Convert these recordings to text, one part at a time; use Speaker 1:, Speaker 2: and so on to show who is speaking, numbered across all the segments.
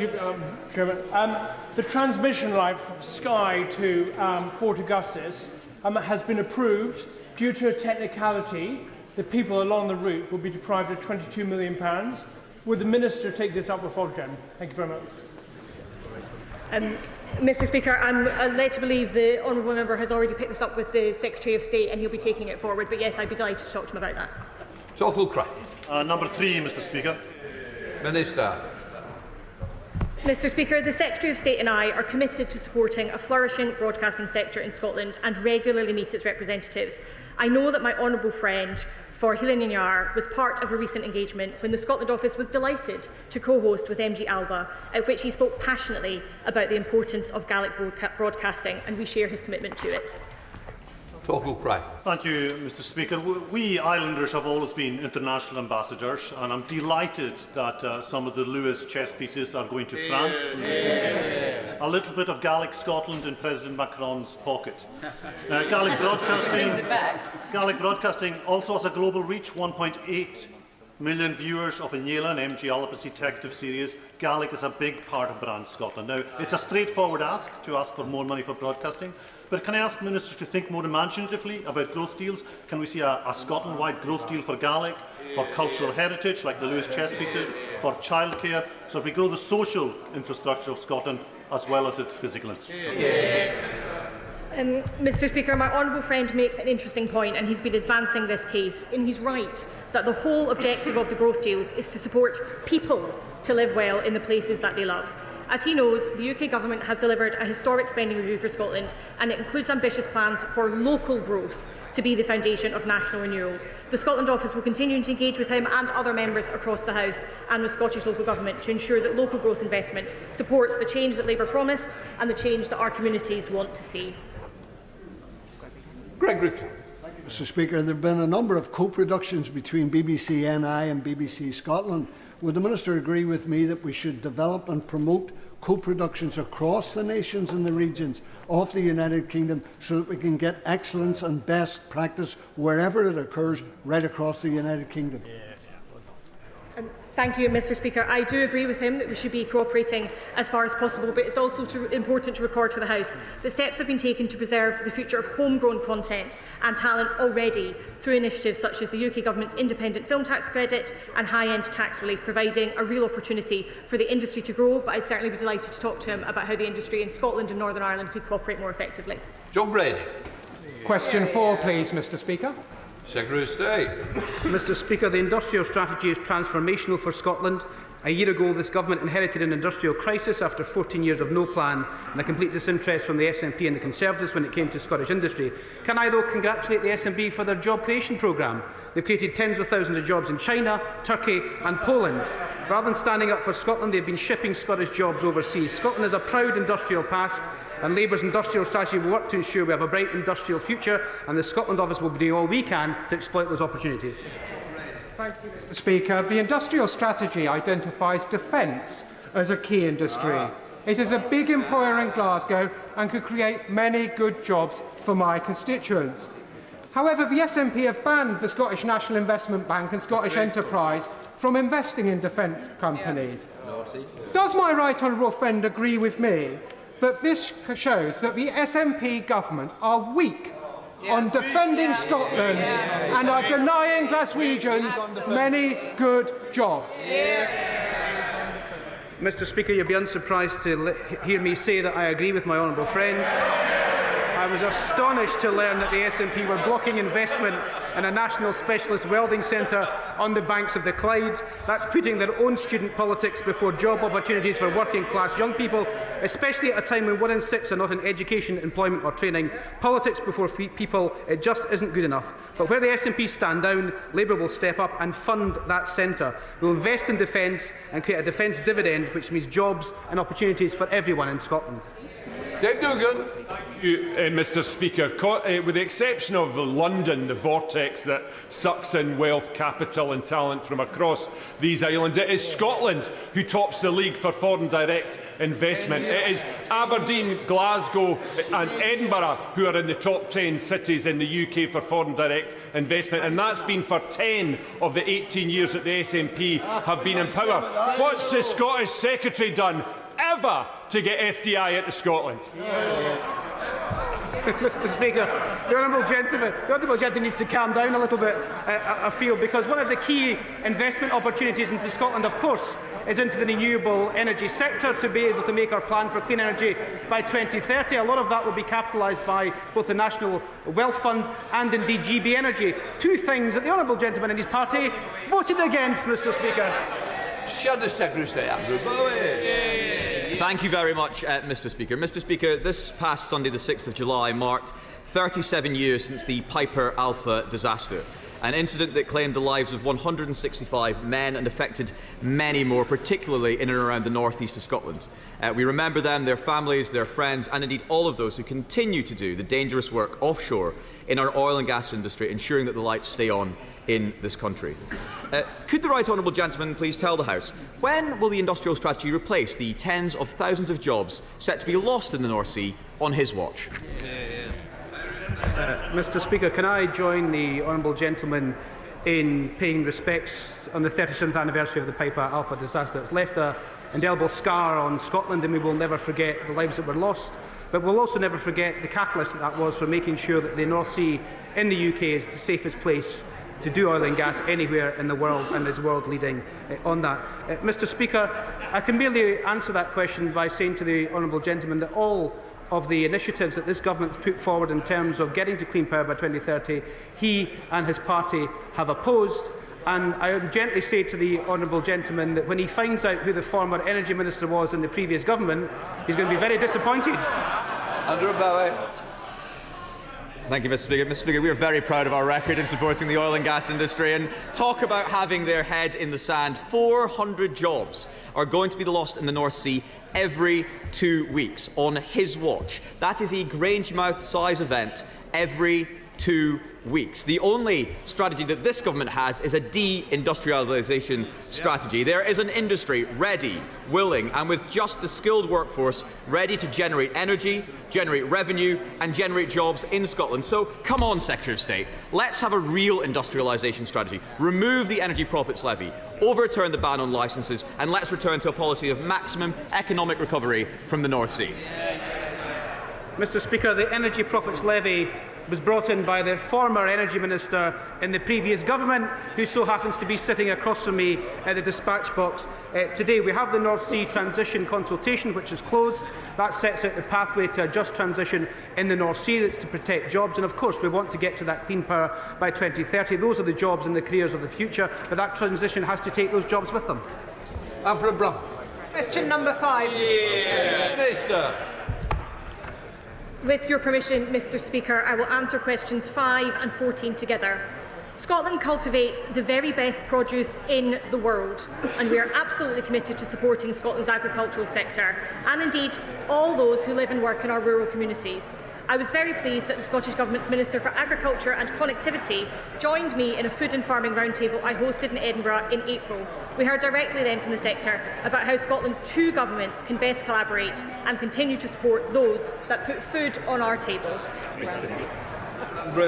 Speaker 1: you, Chairman. The transmission line from Skye to Fort Augustus has been approved. Due to a technicality, the people along the route will be deprived of £22 million. Would the Minister take this up with Ofgem? Thank you very much.
Speaker 2: Mr Speaker, I'm led to believe the honourable member has already picked this up with the Secretary of State and he'll be taking it forward. But yes, I'd be delighted to talk to him about that.
Speaker 3: Number 3, Mr Speaker.
Speaker 4: Minister.
Speaker 2: Mr Speaker, the Secretary of State and I are committed to supporting a flourishing broadcasting sector in Scotland and regularly meet its representatives. I know that my honourable friend for Healing and Yar was part of a recent engagement when the Scotland Office was delighted to co-host with MG Alba, at which he spoke passionately about the importance of Gaelic broadcasting, and we share his commitment to it.
Speaker 3: Thank you, Mr Speaker. We Islanders have always been international ambassadors, and I'm delighted that some of the Lewis chess pieces are going to France. A little bit of Gaelic Scotland in President Macron's pocket. Gaelic broadcasting also has a global reach, 1.8 million viewers of Inela and MG Alba detective series. Gaelic is a big part of Brand Scotland. Now, it's a straightforward ask for more money for broadcasting, but can I ask ministers to think more imaginatively about growth deals? Can we see a Scotland-wide growth deal for Gaelic, for cultural heritage like the Lewis chess pieces, for childcare, so we grow the social infrastructure of Scotland as well as its physical infrastructure?
Speaker 2: Mr Speaker, my honourable friend makes an interesting point, and he's been advancing this case, and he's right that the whole objective of the growth deals is to support people to live well in the places that they love. As he knows, the UK Government has delivered a historic spending review for Scotland, and it includes ambitious plans for local growth to be the foundation of national renewal. The Scotland Office will continue to engage with him and other members across the House and with Scottish local government to ensure that local growth investment supports the change that Labour promised and the change that our communities want to see.
Speaker 5: Mr Speaker, there have been a number of co-productions between BBC NI and BBC Scotland. Would the Minister agree with me that we should develop and promote co-productions across the nations and the regions of the United Kingdom so that we can get excellence and best practice wherever it occurs right across the United Kingdom?
Speaker 2: Thank you, Mr Speaker. I do agree with him that we should be cooperating as far as possible, but it's also important to record for the House that steps have been taken to preserve the future of homegrown content and talent already through initiatives such as the UK Government's independent film tax credit and high-end tax relief, providing a real opportunity for the industry to grow. But I'd certainly be delighted to talk to him about how the industry in Scotland and Northern Ireland could cooperate more effectively.
Speaker 4: John Brady.
Speaker 1: Question 4, please, Mr Speaker.
Speaker 4: Secretary of State.
Speaker 6: Mr Speaker, the industrial strategy is transformational for Scotland. A year ago, this government inherited an industrial crisis after 14 years of no plan and a complete disinterest from the SNP and the Conservatives when it came to Scottish industry. Can I, though, congratulate the SNP for their job creation programme? They've created tens of thousands of jobs in China, Turkey and Poland. Rather than standing up for Scotland, they've been shipping Scottish jobs overseas. Scotland has a proud industrial past, and Labour's industrial strategy will work to ensure we have a bright industrial future, and the Scotland Office will be doing all we can to exploit those opportunities.
Speaker 1: Thank you, Mr Speaker. The industrial strategy identifies defence as a key industry. It is a big employer in Glasgow and could create many good jobs for my constituents. However, the SNP have banned the Scottish National Investment Bank and Scottish Enterprise from investing in defence companies. Does my right honourable friend agree with me that this shows that the SNP government are weak on defending Scotland and are denying Glaswegians many good jobs?
Speaker 6: Mr Speaker, you'll be unsurprised to hear me say that I agree with my honourable friend. I was astonished to learn that the SNP were blocking investment in a national specialist welding centre on the banks of the Clyde. That's putting their own student politics before job opportunities for working class young people, especially at a time when 1 in 6 are not in education, employment or training. Politics before people, it just isn't good enough. But where the SNP stand down, Labour will step up and fund that centre. We'll invest in defence and create a defence dividend, which means jobs and opportunities for everyone in Scotland.
Speaker 4: Dave Dugan.
Speaker 7: Thank you, Mr. Speaker. With the exception of London, the vortex that sucks in wealth, capital and talent from across these islands, it is Scotland who tops the league for foreign direct investment. It is Aberdeen, Glasgow and Edinburgh who are in the top 10 cities in the UK for foreign direct investment, and that's been for 10 of the 18 years that the SNP have been in power. What's the Scottish Secretary done ever to get FDI into Scotland?
Speaker 6: Mr. Speaker, the honourable gentleman needs to calm down a little bit, I feel, because one of the key investment opportunities into Scotland, of course, is into the renewable energy sector to be able to make our plan for clean energy by 2030. A lot of that will be capitalised by both the National Wealth Fund and indeed GB Energy. Two things that the honourable gentleman and his party voted against, Mr. Speaker.
Speaker 4: Shut the Secretary of State, Andrew Bowie.
Speaker 8: Thank you very much, Mr. Speaker. Mr. Speaker, this past Sunday, the 6th of July, marked 37 years since the Piper Alpha disaster, an incident that claimed the lives of 165 men and affected many more, particularly in and around the northeast of Scotland. We remember them, their families, their friends, and indeed all of those who continue to do the dangerous work offshore in our oil and gas industry, ensuring that the lights stay on in this country. Could the right honourable gentleman please tell the House, when will the industrial strategy replace the tens of thousands of jobs set to be lost in the North Sea on his watch?
Speaker 6: Mr. Speaker, can I join the honourable gentleman in paying respects on the 37th anniversary of the Piper Alpha disaster? It's left an indelible scar on Scotland, and we will never forget the lives that were lost. But we'll also never forget the catalyst that was for making sure that the North Sea in the UK is the safest place to do oil and gas anywhere in the world, and is world leading on that. Mr. Speaker, I can merely answer that question by saying to the honourable gentleman that all of the initiatives that this government has put forward in terms of getting to clean power by 2030, he and his party have opposed. And I would gently say to the honourable gentleman that when he finds out who the former Energy Minister was in the previous government, he's going to be very disappointed.
Speaker 4: Andrew Bowie.
Speaker 8: Thank you, Mr. Speaker. Mr. Speaker, we are very proud of our record in supporting the oil and gas industry, and talk about having their head in the sand. 400 jobs are going to be lost in the North Sea every 2 weeks on his watch. That is a Grangemouth-size event every 2 weeks. The only strategy that this government has is a de-industrialisation strategy. There is an industry ready, willing, and with just the skilled workforce ready to generate energy, generate revenue and generate jobs in Scotland. So come on, Secretary of State, let's have a real industrialisation strategy. Remove the energy profits levy, overturn the ban on licences, and let's return to a policy of maximum economic recovery from the North Sea.
Speaker 6: Mr. Speaker, the energy profits levy was brought in by the former Energy Minister in the previous government, who so happens to be sitting across from me at the dispatch box today. We have the North Sea Transition Consultation, which is closed. That sets out the pathway to a just transition in the North Sea. That's to protect jobs, and of course we want to get to that clean power by 2030. Those are the jobs and the careers of the future, but that transition has to take those jobs with them.
Speaker 4: Alfred Brown.
Speaker 9: Question number 5.
Speaker 4: Minister.
Speaker 2: With your permission, Mr. Speaker, I will answer questions 5 and 14 together. Scotland cultivates the very best produce in the world, and we are absolutely committed to supporting Scotland's agricultural sector, and indeed all those who live and work in our rural communities. I was very pleased that the Scottish Government's Minister for Agriculture and Connectivity joined me in a food and farming roundtable I hosted in Edinburgh in April. We heard directly then from the sector about how Scotland's two governments can best collaborate and continue to support those that put food on our table.
Speaker 9: Thank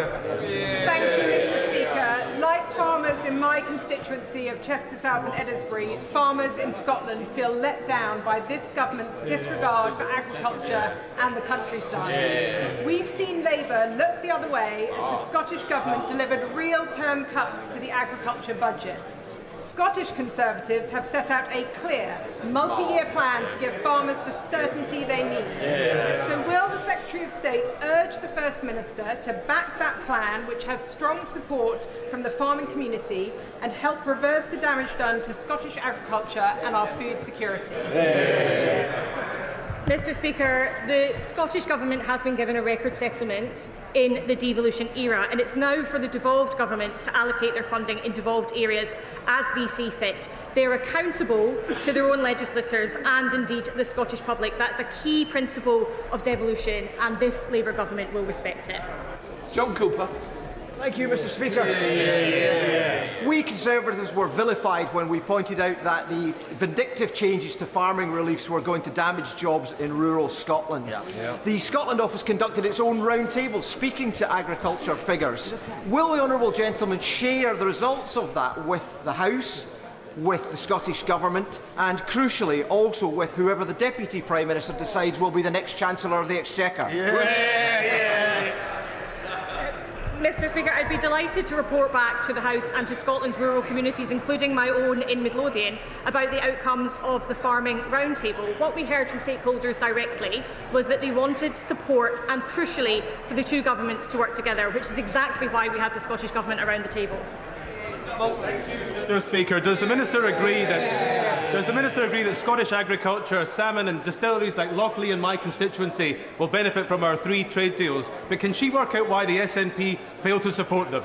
Speaker 9: you, Mr. Speaker. Like farmers in my constituency of Chester South and Edinburgh, farmers in Scotland feel let down by this government's disregard for agriculture and the countryside. We've seen Labour look the other way as the Scottish Government delivered real-term cuts to the agriculture budget. Scottish Conservatives have set out a clear, multi-year plan to give farmers the certainty they need. So will the Secretary of State urge the First Minister to back that plan, which has strong support from the farming community, and help reverse the damage done to Scottish agriculture and our food security?
Speaker 2: Mr Speaker, the Scottish Government has been given a record settlement in the devolution era, and it's now for the devolved governments to allocate their funding in devolved areas as they see fit. They are accountable to their own legislators and indeed the Scottish public. That's a key principle of devolution, and this Labour Government will respect it.
Speaker 4: John Cooper.
Speaker 10: Thank you, Mr Speaker. We Conservatives were vilified when we pointed out that the vindictive changes to farming reliefs were going to damage jobs in rural Scotland. The Scotland Office conducted its own roundtable speaking to agriculture figures. Will the honourable gentleman share the results of that with the House, with the Scottish Government and, crucially, also with whoever the Deputy Prime Minister decides will be the next Chancellor of the Exchequer?
Speaker 2: Mr Speaker, I'd be delighted to report back to the House and to Scotland's rural communities, including my own in Midlothian, about the outcomes of the farming roundtable. What we heard from stakeholders directly was that they wanted support and, crucially, for the two governments to work together, which is exactly why we had the Scottish Government around the table.
Speaker 11: Mr Speaker, does the Minister agree that Scottish agriculture, salmon and distilleries like Lockleigh in my constituency will benefit from our 3 trade deals? But can she work out why the SNP failed to support them?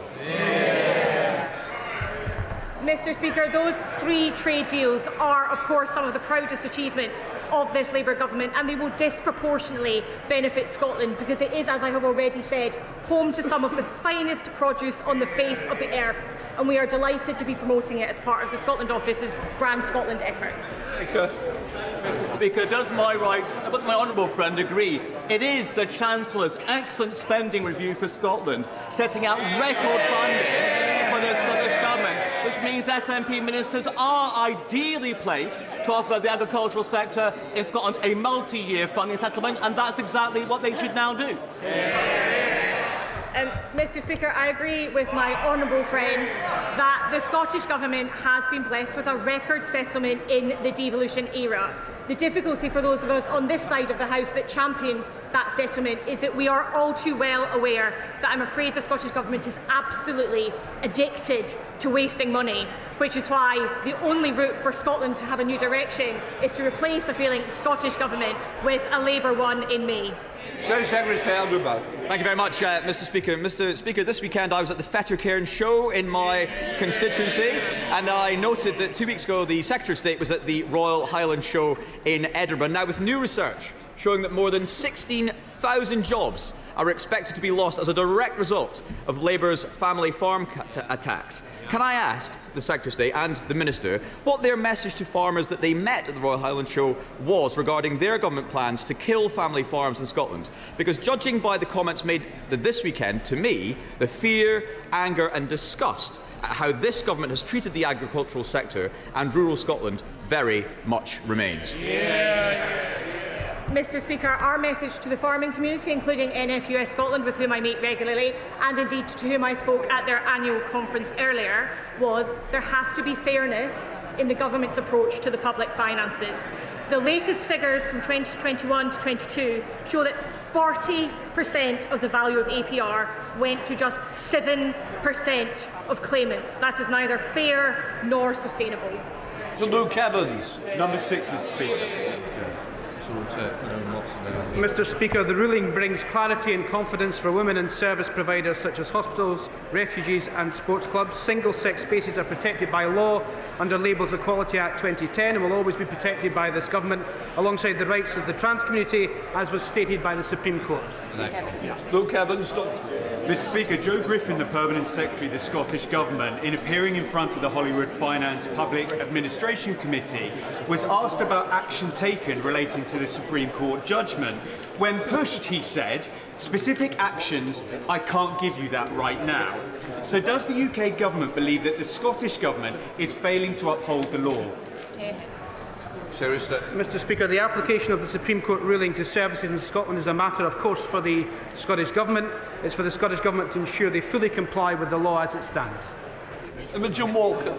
Speaker 2: Mr Speaker, those 3 trade deals are, of course, some of the proudest achievements of this Labour Government, and they will disproportionately benefit Scotland because it is, as I have already said, home to some of the finest produce on the face of the earth, and we are delighted to be promoting it as part of the Scotland Office's Brand Scotland efforts.
Speaker 12: Mr Speaker, does my honourable friend agree it is the Chancellor's excellent spending review for Scotland setting out record funding for the Scottish Government, which means SNP ministers are ideally placed to offer the agricultural sector in Scotland a multi-year funding settlement, and that's exactly what they should now do.
Speaker 2: Mr Speaker, I agree with my honourable friend that the Scottish Government has been blessed with a record settlement in the devolution era. The difficulty for those of us on this side of the House that championed that settlement is that we are all too well aware that I'm afraid the Scottish Government is absolutely addicted to wasting money, which is why the only route for Scotland to have a new direction is to replace a failing Scottish Government with a Labour one in May.
Speaker 8: Thank you very much, Mr Speaker. Mr Speaker, this weekend I was at the Fettercairn show in my constituency, and I noted that 2 weeks ago the Secretary of State was at the Royal Highland Show in Edinburgh. Now, with new research showing that more than 16,000 jobs are expected to be lost as a direct result of Labour's family farm tax, can I ask the Secretary of State and the Minister what their message to farmers that they met at the Royal Highland Show was regarding their government plans to kill family farms in Scotland? Because judging by the comments made this weekend, to me, the fear, anger and disgust at how this government has treated the agricultural sector and rural Scotland very much remains.
Speaker 2: Mr Speaker, our message to the farming community, including NFUS Scotland, with whom I meet regularly, and indeed to whom I spoke at their annual conference earlier, was there has to be fairness in the government's approach to the public finances. The latest figures from 2021 to 22 show that 40% of the value of APR went to just 7% of claimants. That is neither fair nor sustainable.
Speaker 4: To Luke Evans.
Speaker 11: Number 6, Mr Speaker.
Speaker 6: Mr Speaker, the ruling brings clarity and confidence for women and service providers such as hospitals, refugees and sports clubs. Single-sex spaces are protected by law under Labour's Equality Act 2010 and will always be protected by this government, alongside the rights of the trans community, as was stated by the Supreme Court.
Speaker 4: Luke Evans.
Speaker 11: Mr Speaker, Joe Griffin, the Permanent Secretary of the Scottish Government, in appearing in front of the Hollywood Finance Public Administration Committee, was asked about action taken relating to the Supreme Court judgment. When pushed, he said, specific actions, I can't give you that right now. So does the UK Government believe that the Scottish Government is failing to uphold the law?
Speaker 6: Mr Speaker, the application of the Supreme Court ruling to services in Scotland is a matter, of course, for the Scottish Government. It's for the Scottish Government to ensure they fully comply with the law as it stands.
Speaker 4: Imogen Walker.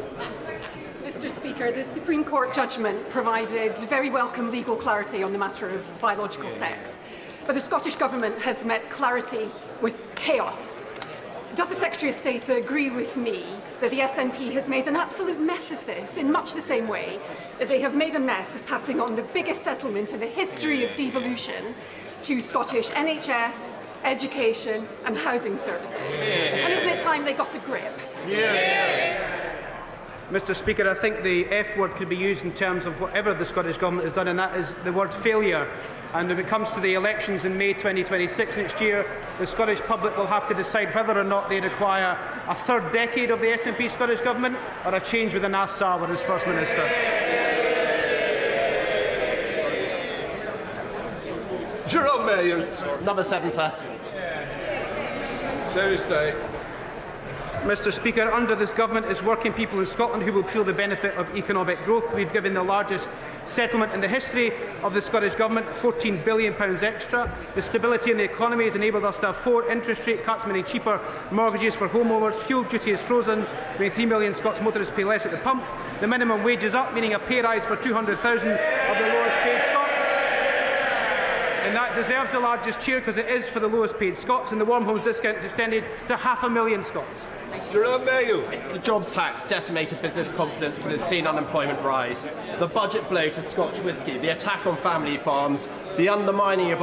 Speaker 13: Mr Speaker, the Supreme Court judgment provided very welcome legal clarity on the matter of biological sex. But the Scottish Government has met clarity with chaos. Does the Secretary of State agree with me that the SNP has made an absolute mess of this in much the same way that they have made a mess of passing on the biggest settlement in the history of devolution to Scottish NHS, education and housing services? And isn't it time they got a grip?
Speaker 6: Mr. Speaker, I think the F word could be used in terms of whatever the Scottish Government has done, and that is the word failure. And when it comes to the elections in May 2026 next year, the Scottish public will have to decide whether or not they require a third decade of the SNP Scottish Government or a change with Anas Sarwar as First Minister.
Speaker 4: Jerome Mayor.
Speaker 14: Number 7, sir.
Speaker 4: Thursday.
Speaker 6: Mr. Speaker, under this government is working people in Scotland who will feel the benefit of economic growth. We've given the largest settlement in the history of the Scottish Government, £14 billion extra. The stability in the economy has enabled us to have 4 interest rate cuts, meaning cheaper mortgages for homeowners. Fuel duty is frozen, meaning 3 million Scots motorists pay less at the pump. The minimum wage is up, meaning a pay rise for 200,000 of the lowest paid Scots. And that deserves the largest cheer because it is for the lowest paid Scots, and the Warm Homes discount is extended to 500,000 Scots.
Speaker 4: Jerome Mayo.
Speaker 14: The jobs tax decimated business confidence and has seen unemployment rise. The budget blow to Scotch whisky, the attack on family farms, the undermining of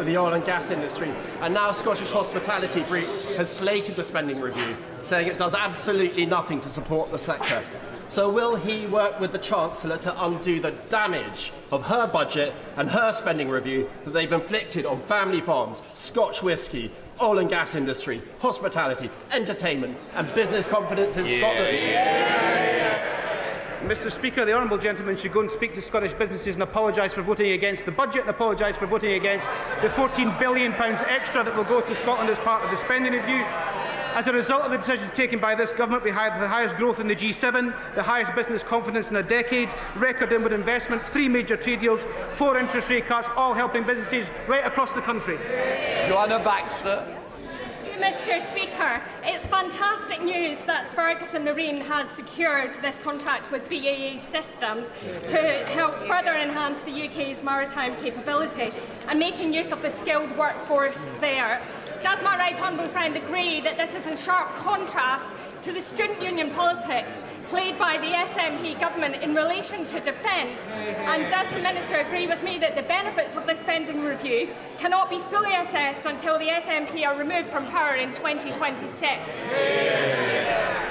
Speaker 14: the oil and gas industry, and now Scottish Hospitality Group has slated the spending review, saying it does absolutely nothing to support the sector. So will he work with the Chancellor to undo the damage of her budget and her spending review that they've inflicted on family farms, Scotch whisky, oil and gas industry, hospitality, entertainment and business confidence in Scotland?
Speaker 6: Mr. Speaker, the honourable gentleman should go and speak to Scottish businesses and apologise for voting against the budget and apologise for voting against the £14 billion extra that will go to Scotland as part of the spending review. As a result of the decisions taken by this government, we have the highest growth in the G7, the highest business confidence in a decade, record inward investment, 3 major trade deals, 4 interest rate cuts, all helping businesses right across the country.
Speaker 4: Joanna Baxter.
Speaker 15: Mr. Speaker, it's fantastic news that Ferguson Marine has secured this contract with BAE Systems to help further enhance the UK's maritime capability and making use of the skilled workforce there. Does my right honourable friend agree that this is in sharp contrast to the student union politics played by the SNP government in relation to defence? And does the Minister agree with me that the benefits of the spending review cannot be fully assessed until the SNP are removed from power in 2026?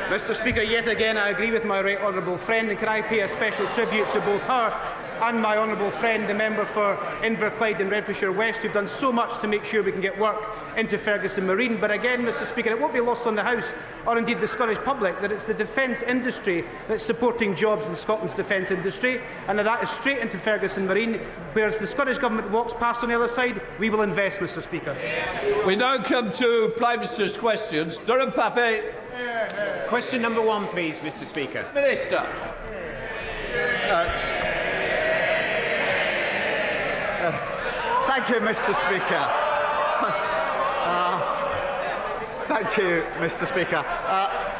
Speaker 6: Mr. Speaker, yet again I agree with my right honourable friend, and can I pay a special tribute to both her and my honourable friend, the member for Inverclyde and Renfrewshire West, who've done so much to make sure we can get work into Ferguson Marine. But again, Mr. Speaker, it won't be lost on the House, or indeed the Scottish public, that it's the defence industry that's supporting jobs in Scotland's defence industry, and that is straight into Ferguson Marine. Whereas the Scottish Government walks past on the other side, we will invest, Mr. Speaker.
Speaker 4: We now come to Prime Minister's questions. Durham Pape.
Speaker 16: Question number 1, please, Mr. Speaker.
Speaker 4: Minister.
Speaker 17: Thank you, Mr. Speaker. Thank you, Mr. Speaker.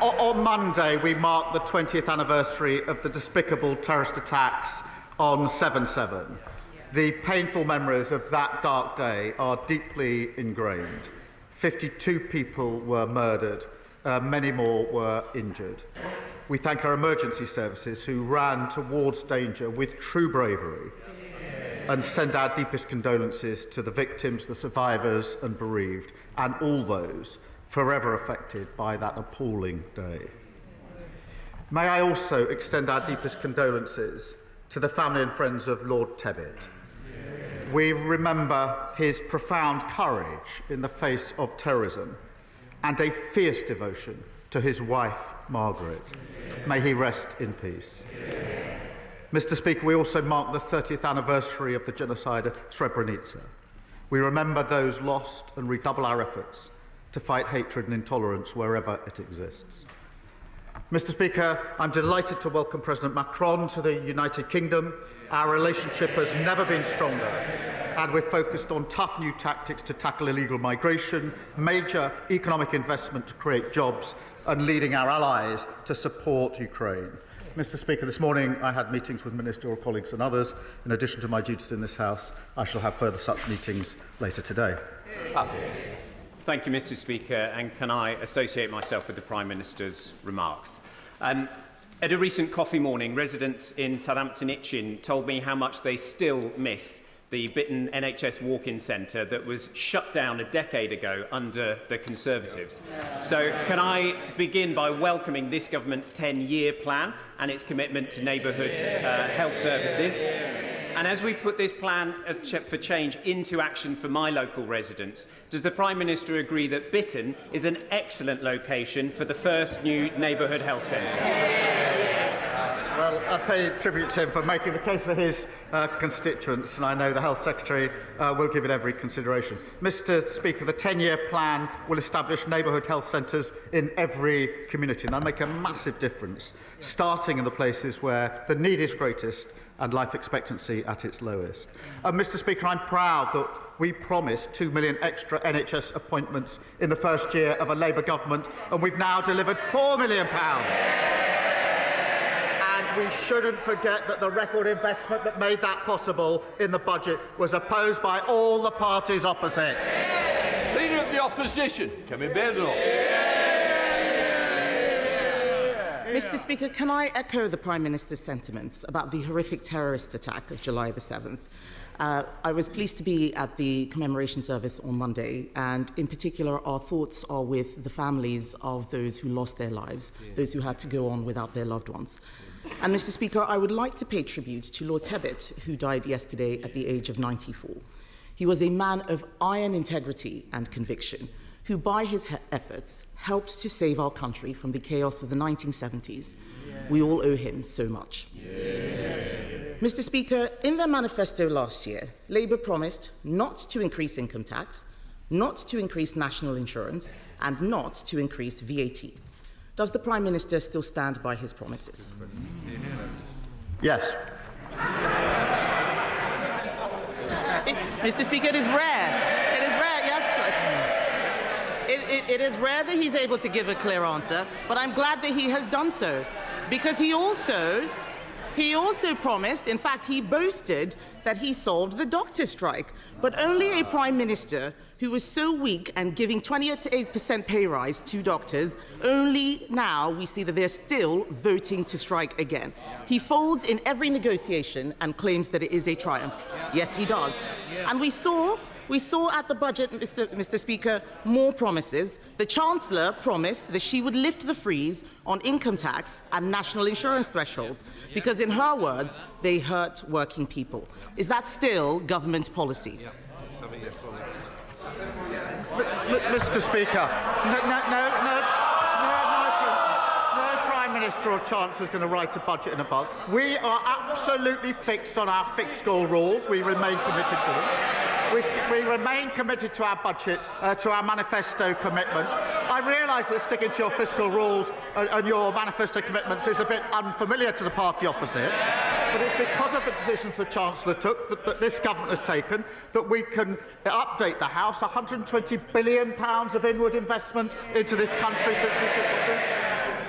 Speaker 17: On Monday, we mark the 20th anniversary of the despicable terrorist attacks on 7/7. The painful memories of that dark day are deeply ingrained. 52 people were murdered, many more were injured. We thank our emergency services who ran towards danger with true bravery, and send our deepest condolences to the victims, the survivors and bereaved, and all those forever affected by that appalling day. May I also extend our deepest condolences to the family and friends of Lord Tebbit. We remember his profound courage in the face of terrorism and a fierce devotion to his wife, Margaret. May he rest in peace. Mr. Speaker, we also mark the 30th anniversary of the genocide at Srebrenica. We remember those lost and redouble our efforts to fight hatred and intolerance wherever it exists. Mr. Speaker, I'm delighted to welcome President Macron to the United Kingdom. Our relationship has never been stronger, and we're focused on tough new tactics to tackle illegal migration, major economic investment to create jobs, and leading our allies to support Ukraine. Mr. Speaker, this morning I had meetings with ministerial colleagues and others. In addition to my duties in this House, I shall have further such meetings later today.
Speaker 16: Thank you, Mr. Speaker, and can I associate myself with the Prime Minister's remarks? At a recent coffee morning, residents in Southampton Itchen told me how much they still miss the Bitten NHS walk-in centre that was shut down a decade ago under the Conservatives. So can I begin by welcoming this government's 10-year plan and its commitment to neighbourhood health services. And as we put this plan for change into action for my local residents, does the Prime Minister agree that Bitten is an excellent location for the first new neighbourhood health centre?
Speaker 17: Well, I pay tribute to him for making the case for his constituents, and I know the Health Secretary will give it every consideration. Mr. Speaker, the 10-year plan will establish neighbourhood health centres in every community, and that'll make a massive difference, starting in the places where the need is greatest and life expectancy at its lowest. Mr. Speaker, I'm proud that we promised 2 million extra NHS appointments in the first year of a Labour government, and we've now delivered £4 million. We shouldn't forget that the record investment that made that possible in the budget was opposed by all the parties opposite.
Speaker 4: Leader of the Opposition, Kemi.
Speaker 18: Mr. Speaker, can I echo the Prime Minister's sentiments about the horrific terrorist attack of July the 7th? I was pleased to be at the commemoration service on Monday, and in particular our thoughts are with the families of those who lost their lives, those who had to go on without their loved ones. And Mr. Speaker, I would like to pay tribute to Lord Tebbit, who died yesterday at the age of 94. He was a man of iron integrity and conviction, who by his efforts helped to save our country from the chaos of the 1970s. We all owe him so much. Mr. Speaker, in their manifesto last year, Labour promised not to increase income tax, not to increase national insurance, and not to increase VAT. Does the Prime Minister still stand by his promises?
Speaker 17: Yes.
Speaker 18: Mr. Speaker, it is rare. It is rare, yes. It is rare that he's able to give a clear answer, but I'm glad that he has done so, because he also promised, in fact, he boasted that he solved the doctor strike. But only a Prime Minister who was so weak and giving 28% pay rise to doctors, only now we see that they're still voting to strike again. He folds in every negotiation and claims that it is a triumph. Yes, he does. And we saw at the budget, Mr. Speaker, more promises. The Chancellor promised that she would lift the freeze on income tax and national insurance thresholds, because in her words, they hurt working people. Is that still government policy?
Speaker 17: Mr. Speaker, no Prime Minister or Chancellor is going to write a budget in advance. We are absolutely fixed on our fiscal rules. We remain committed to them. We remain committed to our budget, to our manifesto commitments. I realise that sticking to your fiscal rules and your manifesto commitments is a bit unfamiliar to the party opposite, but it's because of the decisions the Chancellor took, that this government has taken, that we can update the House. £120 billion of inward investment into this country since we took office.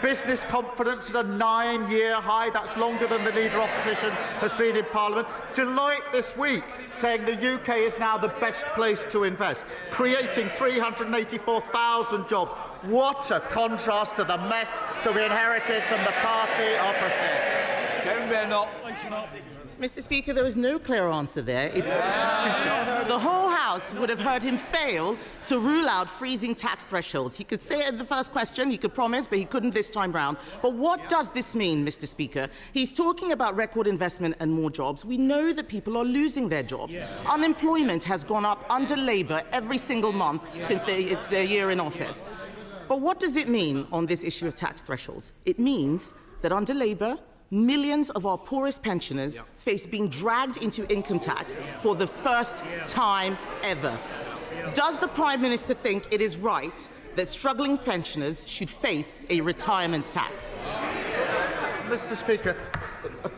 Speaker 17: Business confidence at a 9-year high. That's longer than the Leader Opposition has been in Parliament. Deloitte this week saying the UK is now the best place to invest, creating 384,000 jobs. What a contrast to the mess that we inherited from the party opposite.
Speaker 18: Mr. Speaker, there was no clear answer there. The whole House would have heard him fail to rule out freezing tax thresholds. He could say it in the first question, he could promise, but he couldn't this time round. But what does this mean, Mr. Speaker? He's talking about record investment and more jobs. We know that people are losing their jobs. Unemployment has gone up under Labour every single month since it's their year in office. But what does it mean on this issue of tax thresholds? It means that under Labour, millions of our poorest pensioners face being dragged into income tax for the first time ever. Does the Prime Minister think it is right that struggling pensioners should face a retirement tax?
Speaker 17: Mr. Speaker,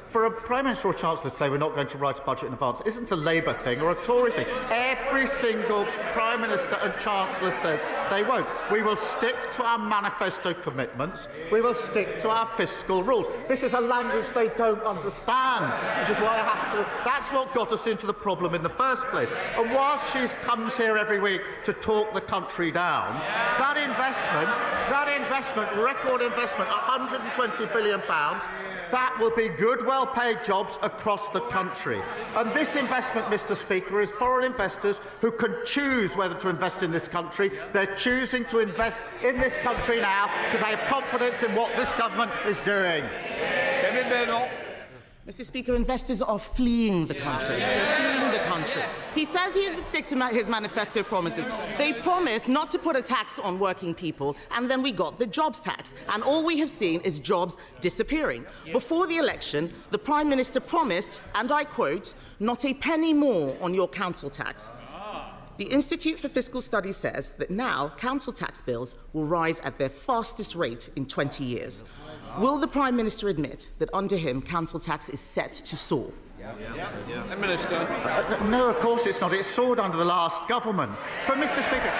Speaker 17: for a Prime Minister or Chancellor to say we're not going to write a budget in advance isn't a Labour thing or a Tory thing. Every single Prime Minister and Chancellor says they won't. We will stick to our manifesto commitments. We will stick to our fiscal rules. This is a language they don't understand, which is why I have to... That's what got us into the problem in the first place. And whilst she comes here every week to talk the country down, that investment, record investment, £120 billion, that will be good, well-paid jobs across the country. And this investment, Mr. Speaker, is foreign investors who can choose whether to invest in this country. They're choosing to invest in this country now because they have confidence in what this government is doing.
Speaker 4: Kemi Badenoch.
Speaker 18: Mr. Speaker, investors are fleeing the country. They're fleeing the country. He says he sticks to his manifesto promises. They promised not to put a tax on working people, and then we got the jobs tax. And all we have seen is jobs disappearing. Before the election, the Prime Minister promised, and I quote, "not a penny more on your council tax." The Institute for Fiscal Studies says that now council tax bills will rise at their fastest rate in 20 years. Will the Prime Minister admit that under him council tax is set to soar?
Speaker 4: Minister.
Speaker 17: No, of course it's not. It soared under the last government. But, Mr. Speaker,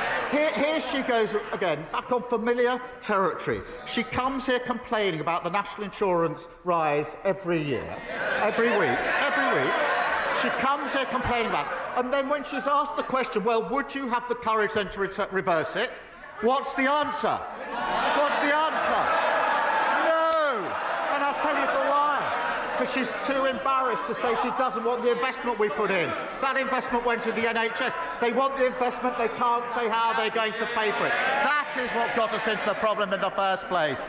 Speaker 17: here she goes again, back on familiar territory. She comes here complaining about the national insurance rise every year, every week. She comes here complaining about it. And then when she's asked the question, well, would you have the courage then to reverse it? What's the answer? What's the answer? No! And I'll tell you for why. Because she's too embarrassed to say she doesn't want the investment we put in. That investment went to the NHS. They want the investment, they can't say how they're going to pay for it. That is what got us into the problem in the first place.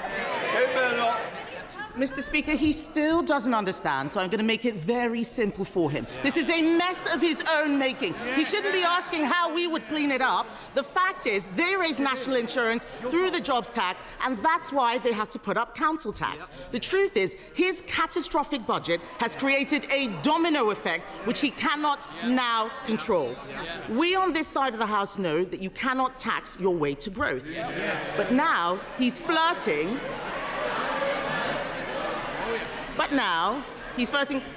Speaker 18: Mr. Speaker, he still doesn't understand, so I'm going to make it very simple for him. This is a mess of his own making. He shouldn't be asking how we would clean it up. The fact is, they raise national insurance through the jobs tax, and that's why they have to put up council tax. The truth is, his catastrophic budget has created a domino effect which he cannot now control. We on this side of the House know that you cannot tax your way to growth. But now he's flirting.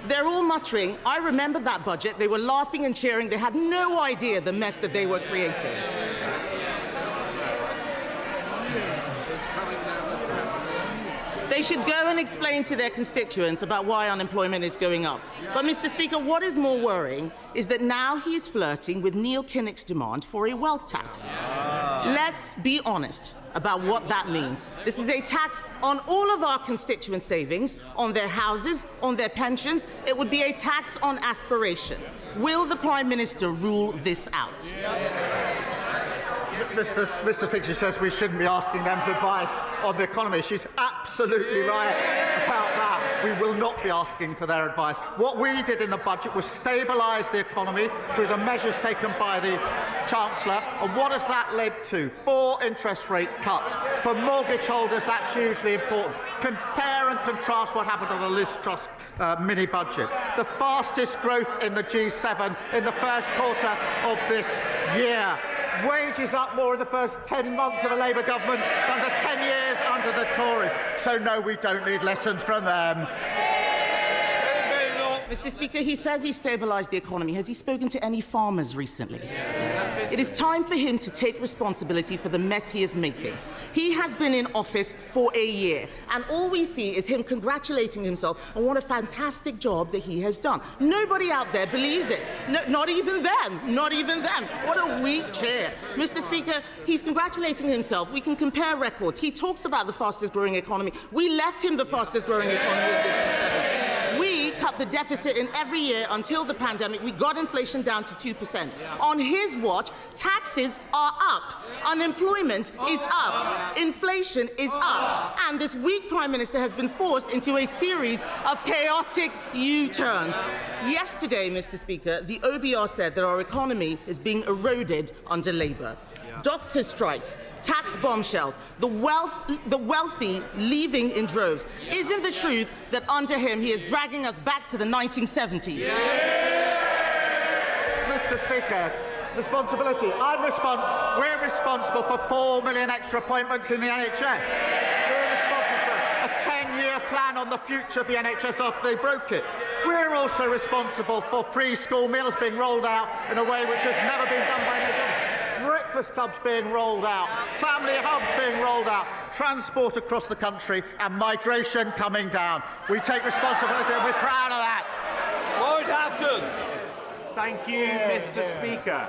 Speaker 18: They're all muttering. I remember that budget. They were laughing and cheering. They had no idea the mess that they were creating. They should go and explain to their constituents about why unemployment is going up. But, Mr. Speaker, what is more worrying is that now he is flirting with Neil Kinnock's demand for a wealth tax. Let's be honest about what that means. This is a tax on all of our constituent savings, on their houses, on their pensions. It would be a tax on aspiration. Will the Prime Minister rule this out?
Speaker 17: Mr. Speaker says we shouldn't be asking them for advice on the economy. She's absolutely right about that. We will not be asking for their advice. What we did in the budget was stabilise the economy through the measures taken by the Chancellor. And what has that led to? 4 interest rate cuts. For mortgage holders, that's hugely important. Compare and contrast what happened on the Liz Truss mini-budget. The fastest growth in the G7 in the first quarter of this year. Wages up more in the first 10 months of a Labour government than the 10 years under the Tories. So, no, we don't need lessons from them.
Speaker 18: Mr. Speaker, he says he stabilised the economy. Has he spoken to any farmers recently? Yes. It is time for him to take responsibility for the mess he is making. He has been in office for a year, and all we see is him congratulating himself on what a fantastic job that he has done. Nobody out there believes it. No, not even them. Not even them. What a weak chair. Mr. Speaker, he's congratulating himself. We can compare records. He talks about the fastest growing economy. We left him the fastest growing economy of the G7. We cut the deficit in every year until the pandemic. We got inflation down to 2%. On his watch, taxes are up. Unemployment is up. Inflation is up. And this weak Prime Minister has been forced into a series of chaotic U-turns. Yesterday, Mr. Speaker, the OBR said that our economy is being eroded under Labour. Doctor strikes, tax bombshells, the wealthy leaving in droves. Isn't the truth that under him he is dragging us back to the 1970s?
Speaker 17: Mr. Speaker, responsibility. We're responsible for 4 million extra appointments in the NHS. We're responsible for a 10 10-year plan on the future of the NHS after they broke it. We're also responsible for free school meals being rolled out in a way which has never been done by any government. Breakfast clubs being rolled out, family hubs being rolled out, transport across the country, and migration coming down. We take responsibility and we're proud of that.
Speaker 4: Lord Hatton.
Speaker 19: Thank you, Mr. Speaker.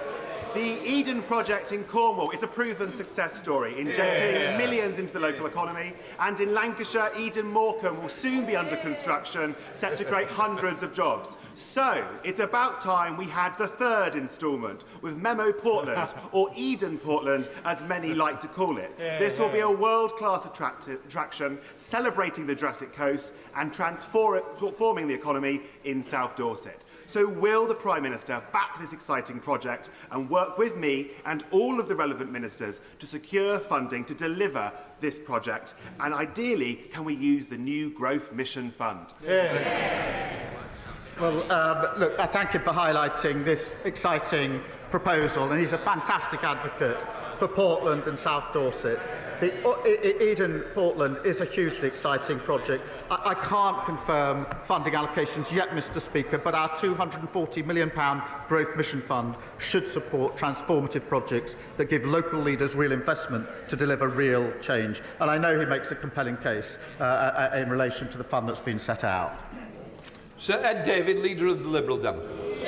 Speaker 19: The Eden project in Cornwall is a proven success story, injecting millions into the local economy. And in Lancashire, Eden Morecambe will soon be under construction, set to create hundreds of jobs. So it's about time we had the third instalment with Memo Portland, or Eden Portland, as many like to call it. This will be a world-class attraction, celebrating the Jurassic Coast and transforming the economy in South Dorset. So will the Prime Minister back this exciting project and work with me and all of the relevant ministers to secure funding to deliver this project? And ideally, can we use the new Growth Mission Fund?
Speaker 17: Well, look, I thank him for highlighting this exciting proposal, and he's a fantastic advocate for Portland and South Dorset. The Eden Portland is a hugely exciting project. I can't confirm funding allocations yet, Mr. Speaker, but our £240 million Growth Mission Fund should support transformative projects that give local leaders real investment to deliver real change. And I know he makes a compelling case in relation to the fund that's been set out.
Speaker 4: Sir Ed David, Leader of the Liberal Democrats.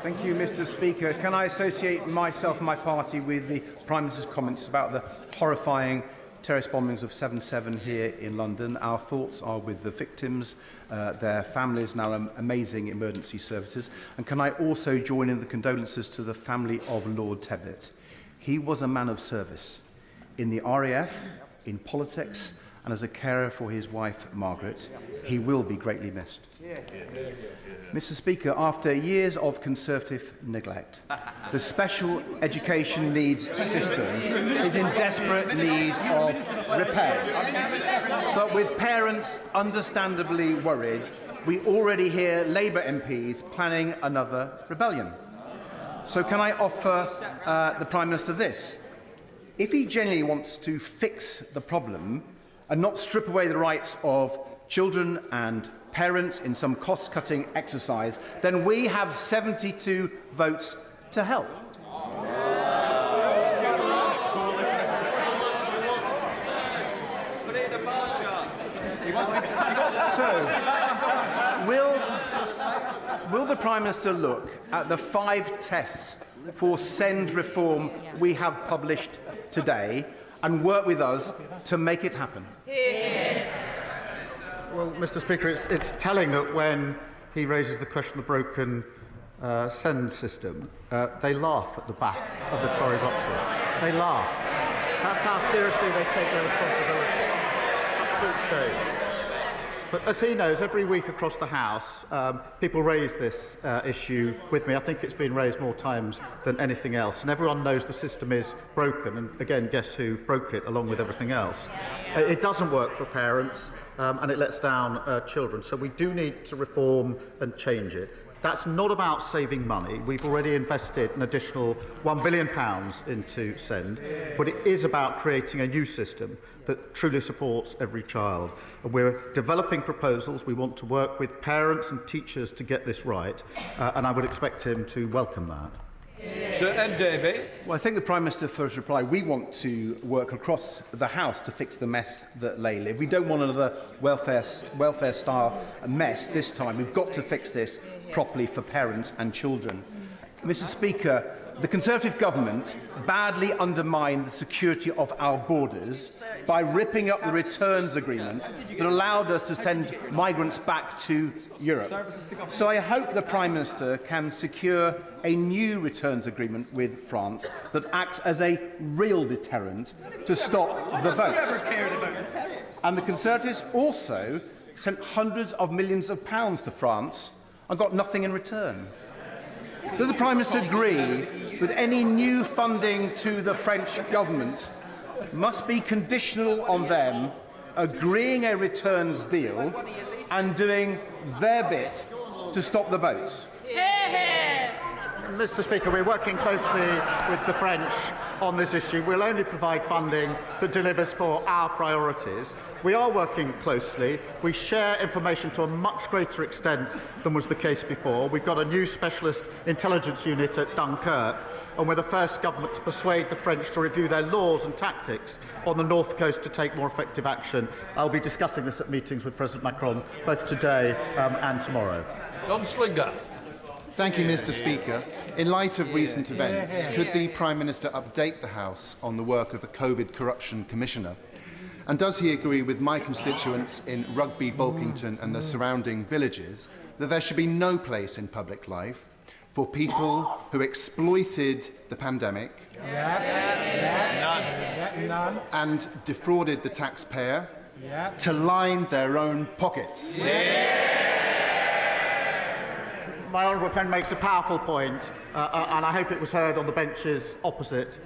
Speaker 6: Thank you, Mr. Speaker. Can I associate myself and my party with the Prime Minister's comments about the horrifying terrorist bombings of 7/7 here in London? Our thoughts are with the victims, their families and our amazing emergency services. And can I also join in the condolences to the family of Lord Tebbit? He was a man of service in the RAF, in politics, and as a carer for his wife, Margaret. He will be greatly missed. Mr. Speaker, after years of Conservative neglect, the special education needs system is in desperate need of repairs. But with parents understandably worried, we already hear Labour MPs planning another rebellion. So can I offer the Prime Minister this? If he genuinely wants to fix the problem and not strip away the rights of children and parents in some cost-cutting exercise, then we have 72 votes to help. So, will the Prime Minister look at the 5 tests for SEND reform we have published today and work with us to make it happen?
Speaker 17: Well, Mr. Speaker, it's telling that when he raises the question of the broken SEND system, they laugh at the back of the Tory boxes. They laugh. That's how seriously they take their responsibility. Absolute shame. But as he knows, every week across the House, people raise this issue with me. I think it's been raised more times than anything else. And everyone knows the system is broken. And again, guess who broke it along with everything else? It doesn't work for parents, and it lets down children. So we do need to reform and change it. That's not about saving money. We've already invested an additional £1 billion into SEND, but it is about creating a new system that truly supports every child. And we're developing proposals. We want to work with parents and teachers to get this right, and I would expect him to welcome that.
Speaker 4: Sir Ed Davey.
Speaker 6: Well, I thank the Prime Minister for his reply. We want to work across the House to fix the mess that lay live. We don't want another welfare-style mess this time. We've got to fix this properly for parents and children. Mr. Speaker, the Conservative government badly undermined the security of our borders by ripping up the returns agreement that allowed us to send migrants back to Europe. So I hope the Prime Minister can secure a new returns agreement with France that acts as a real deterrent to stop the boats. And the Conservatives also sent hundreds of millions of pounds to France and got nothing in return. Does the Prime Minister agree that any new funding to the French government must be conditional on them agreeing a returns deal and doing their bit to stop the boats?
Speaker 17: Mr. Speaker, we're working closely with the French on this issue. We'll only provide funding that delivers for our priorities. We are working closely. We share information to a much greater extent than was the case before. We've got a new specialist intelligence unit at Dunkirk, and we're the first government to persuade the French to review their laws and tactics on the North Coast to take more effective action. I'll be discussing this at meetings with President Macron both today and tomorrow.
Speaker 4: John Slinger.
Speaker 20: Thank you, Mr. Speaker. In light of recent events, could the Prime Minister update the House on the work of the COVID Corruption Commissioner? And does he agree with my constituents in Rugby, Bulkington and the surrounding villages that there should be no place in public life for people who exploited the pandemic and defrauded the taxpayer to line their own pockets?
Speaker 17: My honourable friend makes a powerful point, and I hope it was heard on the benches opposite.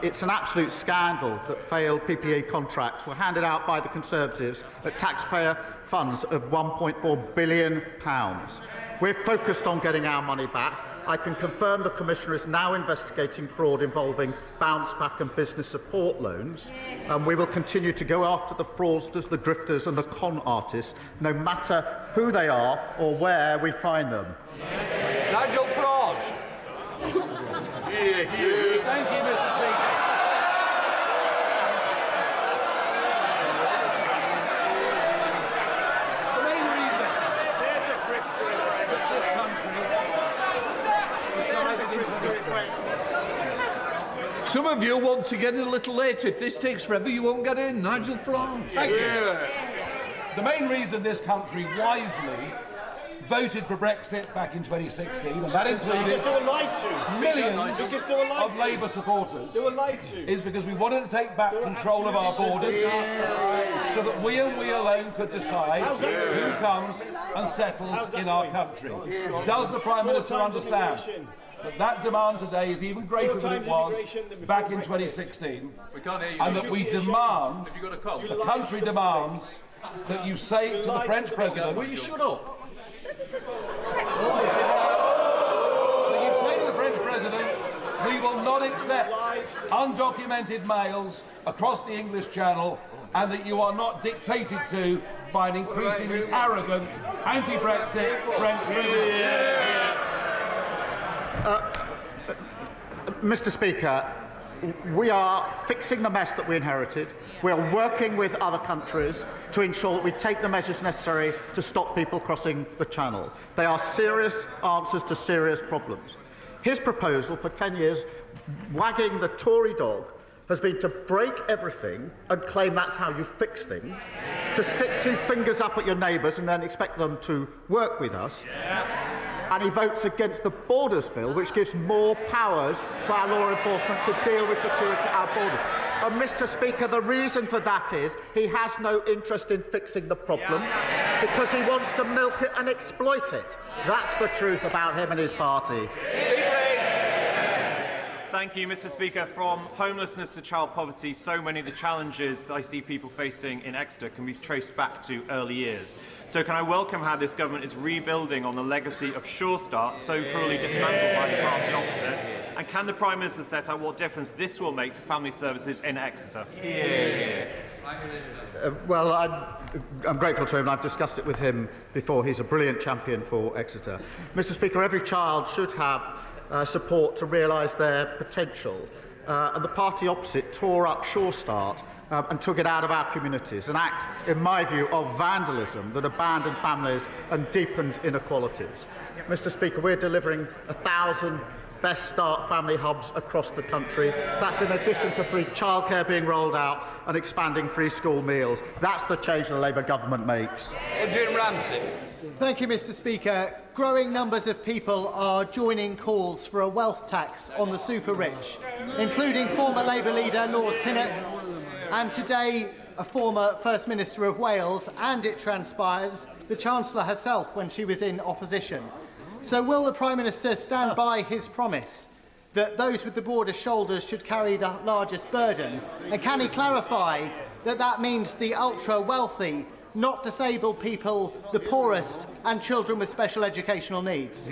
Speaker 17: It's an absolute scandal that failed PPE contracts were handed out by the Conservatives at taxpayer funds of £1.4 billion. We're focused on getting our money back. I can confirm the Commissioner is now investigating fraud involving bounce back and business support loans, and we will continue to go after the fraudsters, the grifters and the con artists, no matter who they are or where we find them.
Speaker 4: Nigel Farage.
Speaker 21: Thank you, Mr. Speaker. The main reason this country decided
Speaker 4: Some of you want to get in a little later. If this takes forever, you won't get in. Nigel Farage.
Speaker 21: Thank you. The main reason this country wisely voted for Brexit back in 2016, and that included millions of Labour supporters, is because we wanted to take back control of our borders so that we and we alone could decide who comes and settles in our country. Does the Prime Minister understand that demand today is even greater than it was back in 2016, and that we demand, the country demands, that you say to the French President, will you shut up? You say to the French President, we will not accept undocumented males across the English Channel, and that you are not dictated to by an increasingly arrogant anti-Brexit French president.
Speaker 17: Mr. Speaker, we are fixing the mess that we inherited. We are working with other countries to ensure that we take the measures necessary to stop people crossing the Channel. They are serious answers to serious problems. His proposal for 10 years, wagging the Tory dog, has been to break everything and claim that's how you fix things, to stick two fingers up at your neighbours and then expect them to work with us. And he votes against the Borders Bill, which gives more powers to our law enforcement to deal with security at our borders. And Mr. Speaker, the reason for that is he has no interest in fixing the problem because he wants to milk it and exploit it. That's the truth about him and his party.
Speaker 22: Thank you, Mr. Speaker. From homelessness to child poverty, so many of the challenges that I see people facing in Exeter can be traced back to early years. So can I welcome how this government is rebuilding on the legacy of Sure Start, so cruelly dismantled by the party opposite? And can the Prime Minister set out what difference this will make to family services in Exeter?
Speaker 17: Well, I'm grateful to him. I've discussed it with him before. He's a brilliant champion for Exeter. Mr. Speaker, every child should have support to realise their potential. And the party opposite tore up Sure Start and took it out of our communities, an act, in my view, of vandalism that abandoned families and deepened inequalities. Mr. Speaker, we're delivering 1,000 Best Start family hubs across the country. That's in addition to free childcare being rolled out and expanding free school meals. That's the change the Labour government makes.
Speaker 4: Jim Ramsey.
Speaker 10: Thank you, Mr. Speaker. Growing numbers of people are joining calls for a wealth tax on the super rich, including former Labour leader Lord Kinnock and today a former First Minister of Wales, and it transpires the Chancellor herself when she was in opposition. So will the Prime Minister stand by his promise that those with the broadest shoulders should carry the largest burden? And can he clarify that that means the ultra-wealthy, not disabled people, the poorest and children with special educational needs?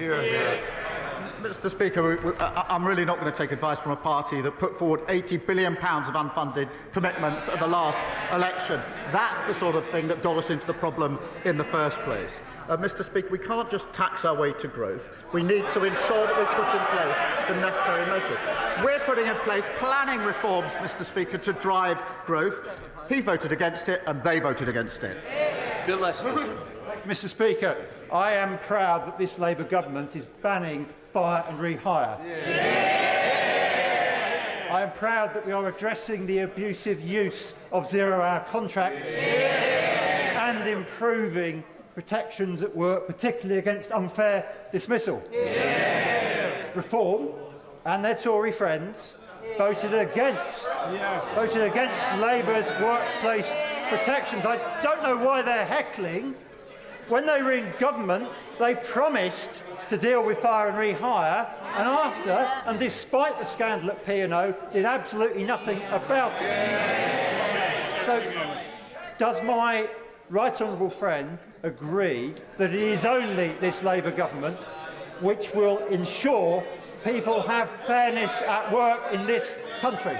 Speaker 17: Mr. Speaker, I'm really not going to take advice from a party that put forward £80 billion of unfunded commitments at the last election. That's the sort of thing that got us into the problem in the first place. Mr. Speaker, we can't just tax our way to growth. We need to ensure that we put in place the necessary measures. We're putting in place planning reforms, Mr. Speaker, to drive growth. He voted against it and they voted against it.
Speaker 3: Bill Mr. Speaker, I am proud that this Labour government is banning fire and rehire. I am proud that we are addressing the abusive use of zero-hour contracts and improving protections at work, particularly against unfair dismissal. Reform and their Tory friends voted against Labour's workplace protections. I don't know why they're heckling. When they were in government, they promised to deal with fire and rehire, and after, and despite the scandal at P&O, did absolutely nothing about it. So, does my right honourable friend agree that it is only this Labour government which will ensure people have fairness at work in this country?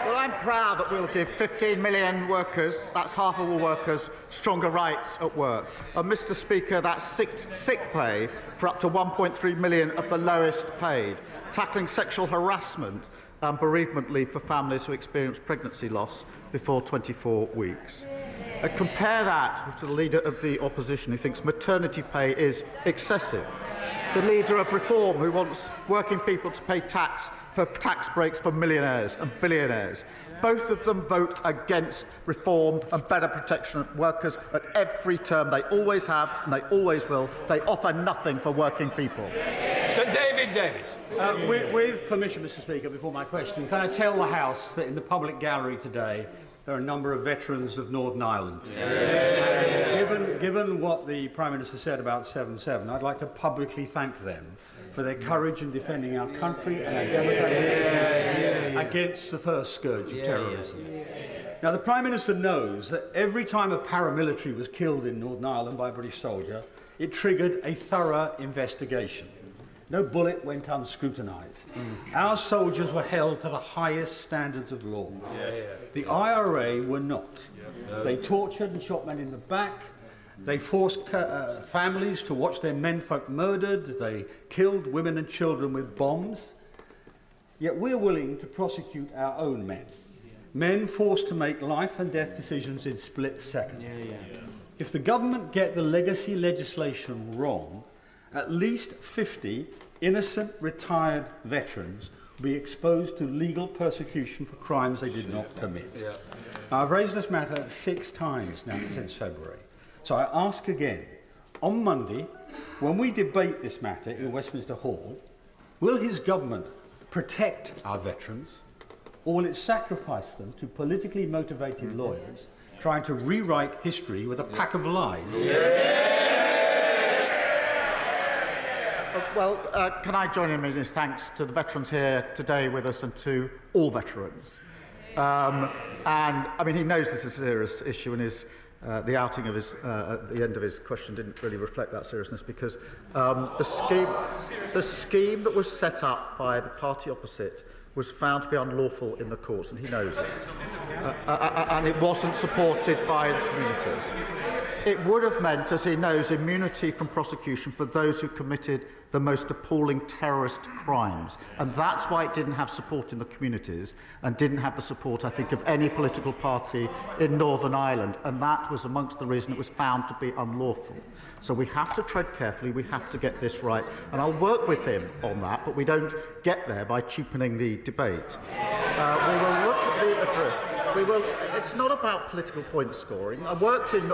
Speaker 17: Well, I'm proud that we'll give 15 million workers, that's half of all workers, stronger rights at work. And Mr. Speaker, that's sick pay for up to 1.3 million of the lowest paid, tackling sexual harassment and bereavement leave for families who experience pregnancy loss before 24 weeks. Compare that to the Leader of the Opposition who thinks maternity pay is excessive. The Leader of Reform who wants working people to pay tax for tax breaks for millionaires and billionaires. Both of them vote against reform and better protection of workers at every term. They always have and they always will. They offer nothing for working people.
Speaker 3: Sir David Davis.
Speaker 5: With permission, Mr. Speaker, before my question, can I tell the House that in the public gallery today there are a number of veterans of Northern Ireland. Given what the Prime Minister said about 7/7, I'd like to publicly thank them for their courage in defending our country and our democracy against the first scourge of terrorism. Now, the Prime Minister knows that every time a paramilitary was killed in Northern Ireland by a British soldier, it triggered a thorough investigation. No bullet went unscrutinised. Our soldiers were held to the highest standards of law. The IRA were not. They tortured and shot men in the back. They forced families to watch their menfolk murdered. They killed women and children with bombs. Yet we're willing to prosecute our own men. Men forced to make life and death decisions in split seconds. If the government get the legacy legislation wrong, at least 50 innocent retired veterans will be exposed to legal persecution for crimes they did not commit. Now, I've raised this matter 6 times now since February. So I ask again, on Monday, when we debate this matter in Westminster Hall, will his government protect our veterans, or will it sacrifice them to politically motivated lawyers trying to rewrite history with a pack of lies?
Speaker 17: Well, can I join in his thanks to the veterans here today with us and to all veterans. And, I mean, he knows this is a serious issue, and the outing of his, at the end of his question didn't really reflect that seriousness, because the scheme that was set up by the party opposite was found to be unlawful in the courts, and he knows it. And it wasn't supported by the communities. It would have meant, as he knows, immunity from prosecution for those who committed the most appalling terrorist crimes. And that's why it didn't have support in the communities and didn't have the support, I think, of any political party in Northern Ireland. And that was amongst the reason it was found to be unlawful. So we have to tread carefully. We have to get this right. And I'll work with him on that, but we don't get there by cheapening the debate. We will look at the address. It's not about political point scoring. I worked in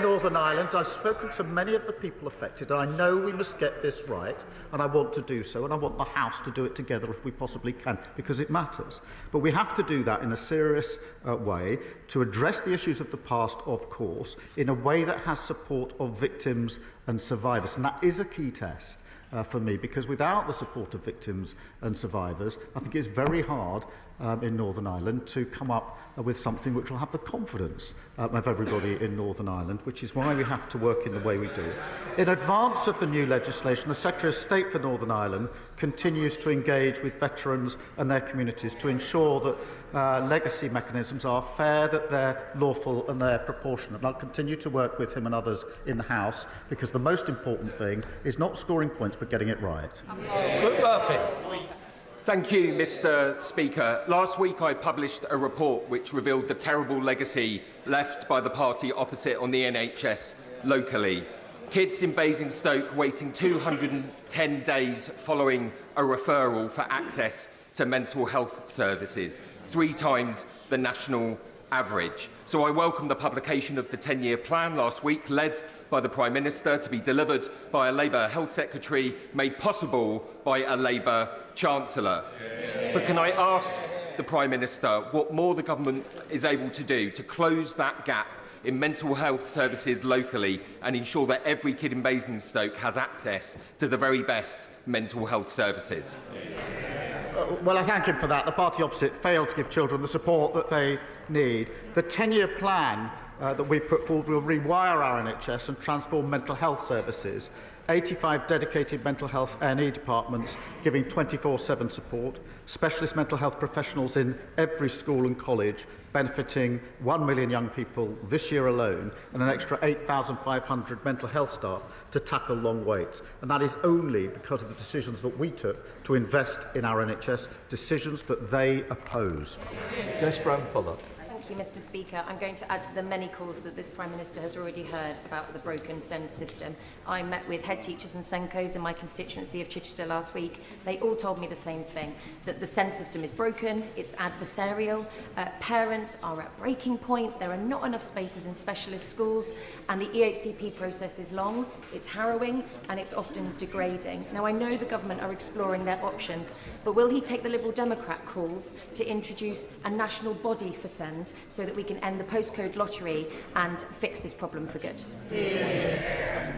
Speaker 17: Northern Ireland. I've spoken to many of the people affected, and I know we must get this right, and I want to do so, and I want the House to do it together if we possibly can, because it matters. But we have to do that in a serious way, to address the issues of the past, of course, in a way that has support of victims and survivors. And that is a key test for me, because without the support of victims and survivors, I think it's very hard in Northern Ireland to come up with something which will have the confidence of everybody in Northern Ireland, which is why we have to work in the way we do. In advance of the new legislation, the Secretary of State for Northern Ireland continues to engage with veterans and their communities to ensure that legacy mechanisms are fair, that they're lawful and they're proportionate. And I'll continue to work with him and others in the House, because the most important thing is not scoring points but getting it right.
Speaker 1: Thank you, Mr. Speaker. Last week I published a report which revealed the terrible legacy left by the party opposite on the NHS locally. Kids in Basingstoke waiting 210 days following a referral for access to mental health services, 3 times the national average. So I welcome the publication of the 10-year plan last week, led by the Prime Minister, to be delivered by a Labour Health Secretary, made possible by a Labour Chancellor. But can I ask the Prime Minister what more the government is able to do to close that gap in mental health services locally and ensure that every kid in Basingstoke has access to the very best mental health services?
Speaker 17: Well, I thank him for that. The party opposite failed to give children the support that they need. The 10-year plan that we've put forward will rewire our NHS and transform mental health services. 85 dedicated mental health A&E departments giving 24/7 support, specialist mental health professionals in every school and college, benefiting 1 million young people this year alone, and an extra 8,500 mental health staff to tackle long waits. And that is only because of the decisions that we took to invest in our NHS, decisions that they opposed.
Speaker 4: Jess Brown-Fuller.
Speaker 7: Thank you, Mr. Speaker. I'm going to add to the many calls that this Prime Minister has already heard about the broken SEND system. I met with head teachers and SENCOs in my constituency of Chichester last week. They all told me the same thing, that the SEND system is broken, it's adversarial, parents are at breaking point, there are not enough spaces in specialist schools, and the EHCP process is long, it's harrowing, and it's often degrading. Now, I know the government are exploring their options, but will he take the Liberal Democrat calls to introduce a national body for SEND so that we can end the postcode lottery and fix this problem for good?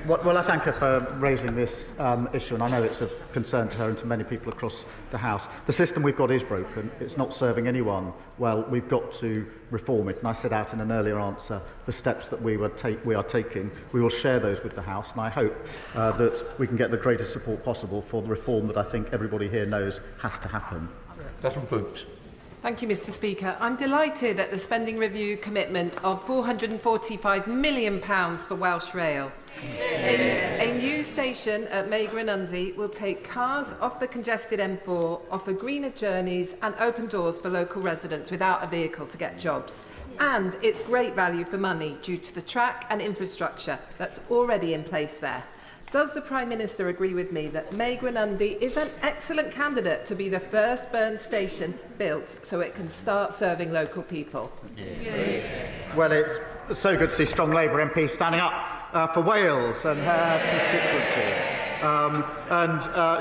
Speaker 17: Well, I thank her for raising this issue, and I know it's of concern to her and to many people across the House. The system we've got is broken. It's not serving anyone well. We've got to reform it, and I set out in an earlier answer the steps that we are taking. We will share those with the House, and I hope that we can get the greatest support possible for the reform that I think everybody here knows has to happen.
Speaker 4: Catherine Fuchs.
Speaker 9: Thank you, Mr. Speaker. I'm delighted at the spending review commitment of £445 million for Welsh Rail. A new station at Meigren-Undy will take cars off the congested M4, offer greener journeys and open doors for local residents without a vehicle to get jobs. And it's great value for money due to the track and infrastructure that's already in place there. Does the Prime Minister agree with me that Meigren-Undy is an excellent candidate to be the first Burn station built so it can start serving local people?
Speaker 17: Well, it's so good to see strong Labour MPs standing up for Wales and her constituency.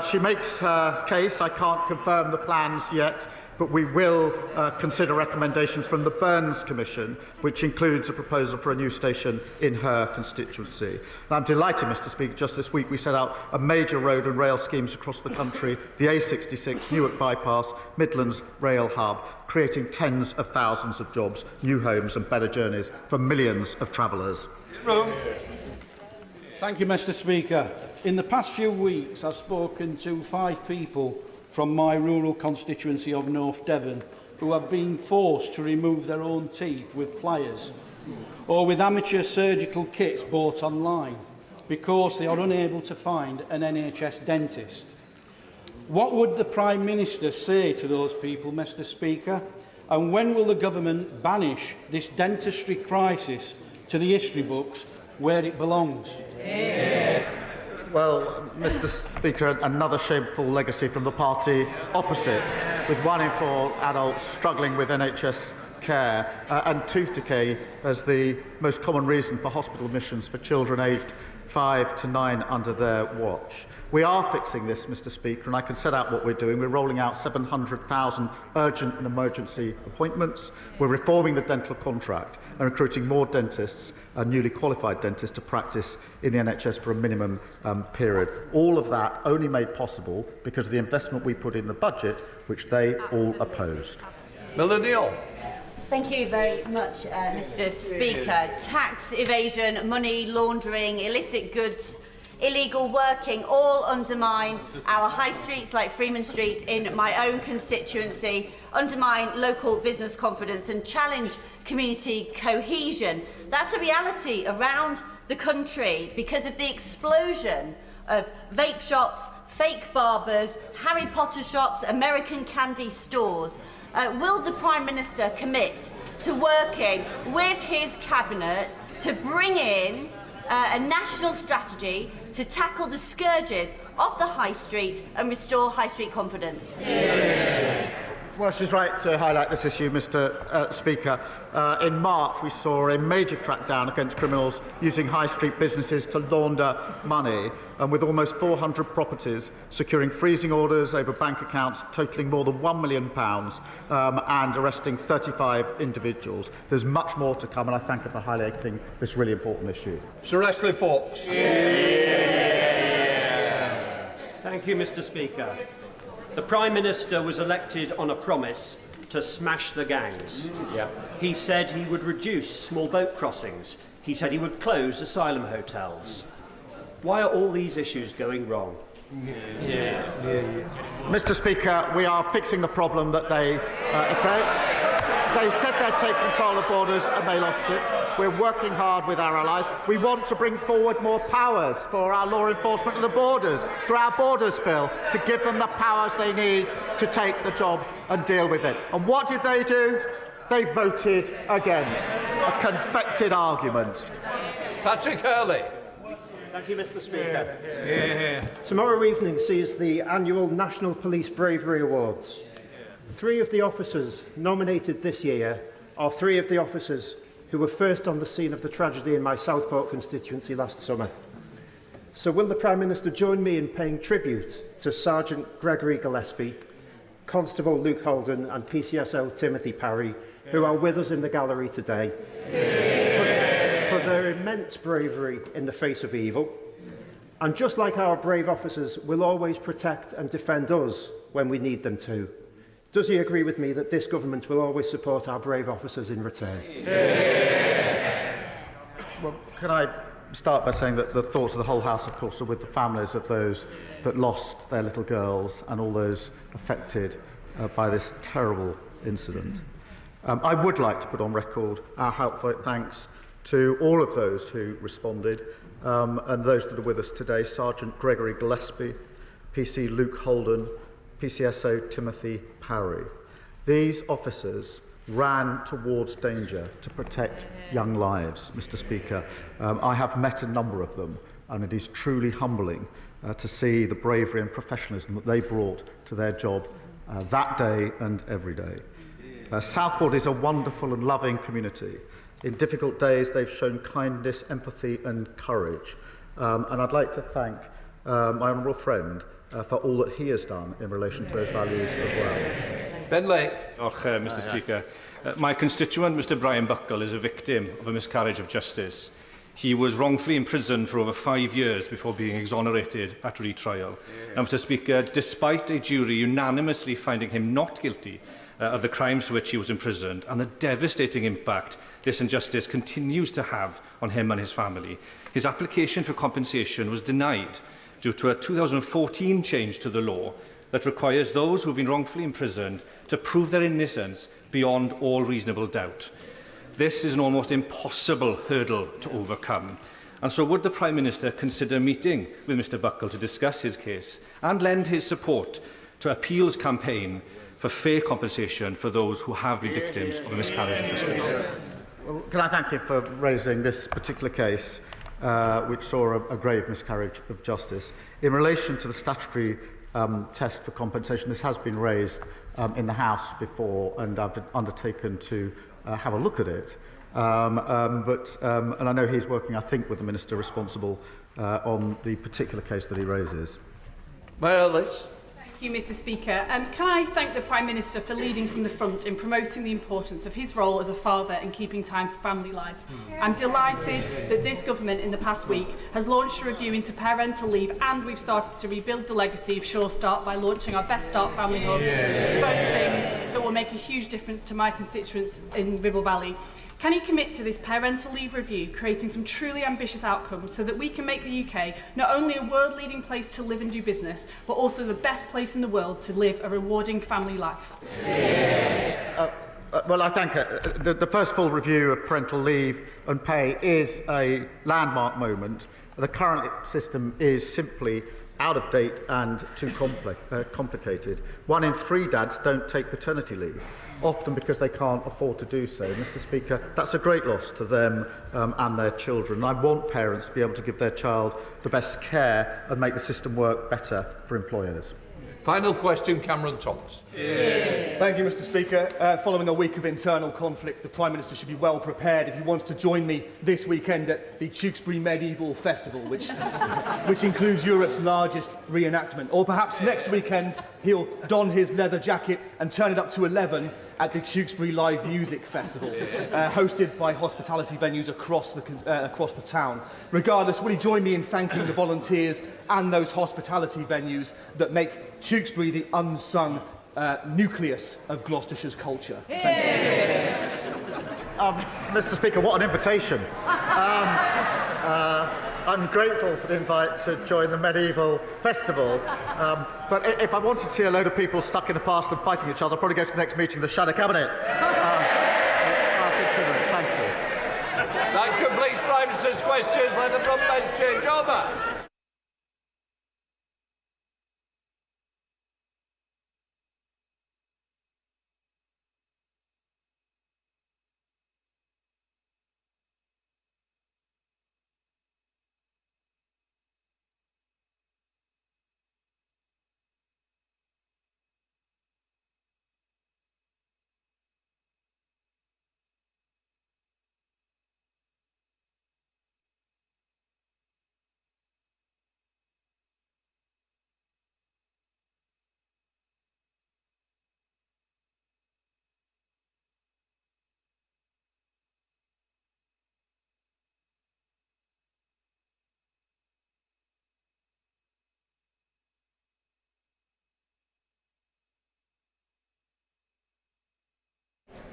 Speaker 17: She makes her case. I can't confirm the plans yet, but we will consider recommendations from the Burns Commission, which includes a proposal for a new station in her constituency. And I'm delighted, Mr. Speaker, just this week we set out a major road and rail schemes across the country, the A66, Newark Bypass, Midlands Rail Hub, creating tens of thousands of jobs, new homes and better journeys for millions of travellers.
Speaker 5: Thank you, Mr. Speaker. In the past few weeks, I've spoken to 5 people from my rural constituency of North Devon who have been forced to remove their own teeth with pliers or with amateur surgical kits bought online because they are unable to find an NHS dentist. What would the Prime Minister say to those people, Mr. Speaker? And when will the government banish this dentistry crisis to the history books where it belongs?
Speaker 17: Well, Mr. Speaker, another shameful legacy from the party opposite, with 1 in 4 adults struggling with NHS care and tooth decay as the most common reason for hospital admissions for children aged 5 to 9 under their watch. We are fixing this, Mr. Speaker, and I can set out what we're doing. We're rolling out 700,000 urgent and emergency appointments. We're reforming the dental contract and recruiting more dentists and newly qualified dentists to practice in the NHS for a minimum period. All of that only made possible because of the investment we put in the budget, which they all opposed.
Speaker 4: Millennial.
Speaker 8: Thank you very much, Mr. Speaker. Tax evasion, money laundering, illicit goods, illegal working all undermine our high streets like Freeman Street in my own constituency, undermine local business confidence and challenge community cohesion. That's a reality around the country because of the explosion of vape shops, fake barbers, Harry Potter shops, American candy stores. Will the Prime Minister commit to working with his cabinet to bring in a national strategy to tackle the scourges of the high street and restore high street confidence?
Speaker 17: Well, she's right to highlight this issue, Mr. Speaker. In March, we saw a major crackdown against criminals using high street businesses to launder money, and with almost 400 properties securing freezing orders over bank accounts totalling more than £1 million and arresting 35 individuals. There's much more to come, and I thank her for highlighting this really important issue.
Speaker 4: Sir Ashley Fox.
Speaker 12: Thank you, Mr. Speaker. The Prime Minister was elected on a promise to smash the gangs. He said he would reduce small boat crossings. He said he would close asylum hotels. Why are all these issues going wrong?
Speaker 17: Mr. Speaker, we are fixing the problem that they said they'd take control of borders and they lost it. We're working hard with our allies. We want to bring forward more powers for our law enforcement of the borders through our Borders Bill to give them the powers they need to take the job and deal with it. And what did they do? They voted against. A confected argument.
Speaker 4: Patrick Hurley.
Speaker 23: Thank you, Mr. Speaker. Tomorrow evening sees the annual National Police Bravery Awards. 3 of the officers nominated this year are 3 of the officers who were first on the scene of the tragedy in my Southport constituency last summer. So will the Prime Minister join me in paying tribute to Sergeant Gregory Gillespie, Constable Luke Holden and PCSO Timothy Parry, who are with us in the gallery today, for their immense bravery in the face of evil. And just like our brave officers will always protect and defend us when we need them to, does he agree with me that this government will always support our brave officers in return?
Speaker 17: Well, can I start by saying that the thoughts of the whole House, of course, are with the families of those that lost their little girls and all those affected by this terrible incident. I would like to put on record our heartfelt thanks to all of those who responded and those that are with us today: Sergeant Gregory Gillespie, PC Luke Holden, PCSO Timothy Parry. These officers ran towards danger to protect young lives, Mr. Speaker. I have met a number of them, and it is truly humbling to see the bravery and professionalism that they brought to their job that day and every day. Southport is a wonderful and loving community. In difficult days, they've shown kindness, empathy and courage. And I'd like to thank my honourable friend for all that he has done in relation to those values as well.
Speaker 4: Ben Lake.
Speaker 24: Mr. Speaker. My constituent, Mr. Brian Buckle, is a victim of a miscarriage of justice. He was wrongfully imprisoned for over 5 years before being exonerated at retrial. Now, Mr. Speaker, despite a jury unanimously finding him not guilty of the crimes for which he was imprisoned and the devastating impact this injustice continues to have on him and his family, his application for compensation was denied due to a 2014 change to the law that requires those who have been wrongfully imprisoned to prove their innocence beyond all reasonable doubt. This is an almost impossible hurdle to overcome. And so would the Prime Minister consider meeting with Mr Buckle to discuss his case and lend his support to Appeal's campaign for fair compensation for those who have been victims of a miscarriage of justice?
Speaker 17: Well, can I thank you for raising this particular case, which saw a grave miscarriage of justice. In relation to the statutory test for compensation, this has been raised in the House before, and I've undertaken to have a look at it. And I know he's working, I think, with the Minister responsible on the particular case that he raises.
Speaker 2: Thank you, Mr. Speaker. Can I thank the Prime Minister for leading from the front in promoting the importance of his role as a father in keeping time for family life. I'm delighted that this government in the past week has launched a review into parental leave, and we've started to rebuild the legacy of Sure Start by launching our Best Start family hubs, both things that will make a huge difference to my constituents in Ribble Valley. Can you commit to this parental leave review, creating some truly ambitious outcomes so that we can make the UK not only a world-leading place to live and do business, but also the best place in the world to live a rewarding family life?
Speaker 17: Well, I think the first full review of parental leave and pay is a landmark moment. The current system is simply out of date and too complicated. 1 in 3 dads don't take paternity leave, often because they can't afford to do so. Mr. Speaker, that's a great loss to them and their children. I want parents to be able to give their child the best care and make the system work better for employers.
Speaker 4: Final question, Cameron Thomas.
Speaker 11: Thank you, Mr. Speaker. Following a week of internal conflict, the Prime Minister should be well prepared if he wants to join me this weekend at the Tewkesbury Medieval Festival, which includes Europe's largest reenactment. Or perhaps next weekend he'll don his leather jacket and turn it up to 11 at the Tewkesbury Live Music Festival, hosted by hospitality venues across the town. Regardless, will he join me in thanking the volunteers and those hospitality venues that make Tewkesbury the unsung nucleus of Gloucestershire's culture?
Speaker 17: Mr. Speaker, what an invitation. I'm grateful for the invite to join the medieval festival, but if I wanted to see a load of people stuck in the past and fighting each other, I'd probably go to the next meeting of the Shadow Cabinet. I'll consider it. Thank you.
Speaker 4: That completes Prime Minister's questions. Let the front bench change over.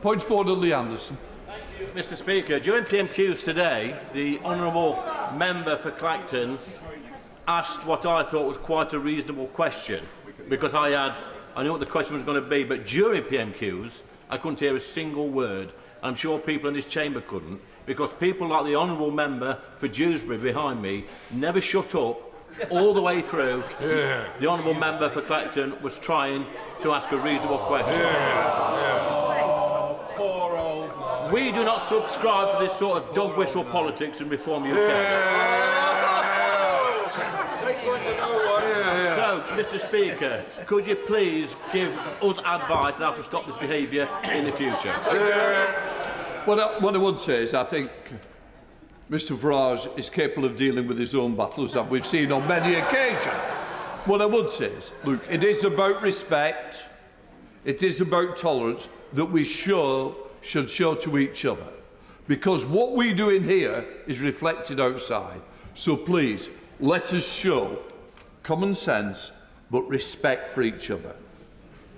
Speaker 4: Point forward, Lee Anderson.
Speaker 13: Mr. Speaker, during PMQs today, the Honourable Member for Clacton asked what I thought was quite a reasonable question, because I knew what the question was going to be, but during PMQs, I couldn't hear a single word. I'm sure people in this chamber couldn't, because people like the Honourable Member for Dewsbury behind me never shut up all the way through. The Honourable Member for Clacton was trying to ask a reasonable question. We do not subscribe to this sort of dog whistle politics in Reform UK. So, Mr. Speaker, could you please give us advice on how to stop this behaviour in the future?
Speaker 4: What I would say is I think Mr Farage is capable of dealing with his own battles, that we've seen on many occasions. What I would say is, look, it is about respect, it is about tolerance that we should show to each other, because what we do in here is reflected outside. So please, let us show common sense but respect for each other.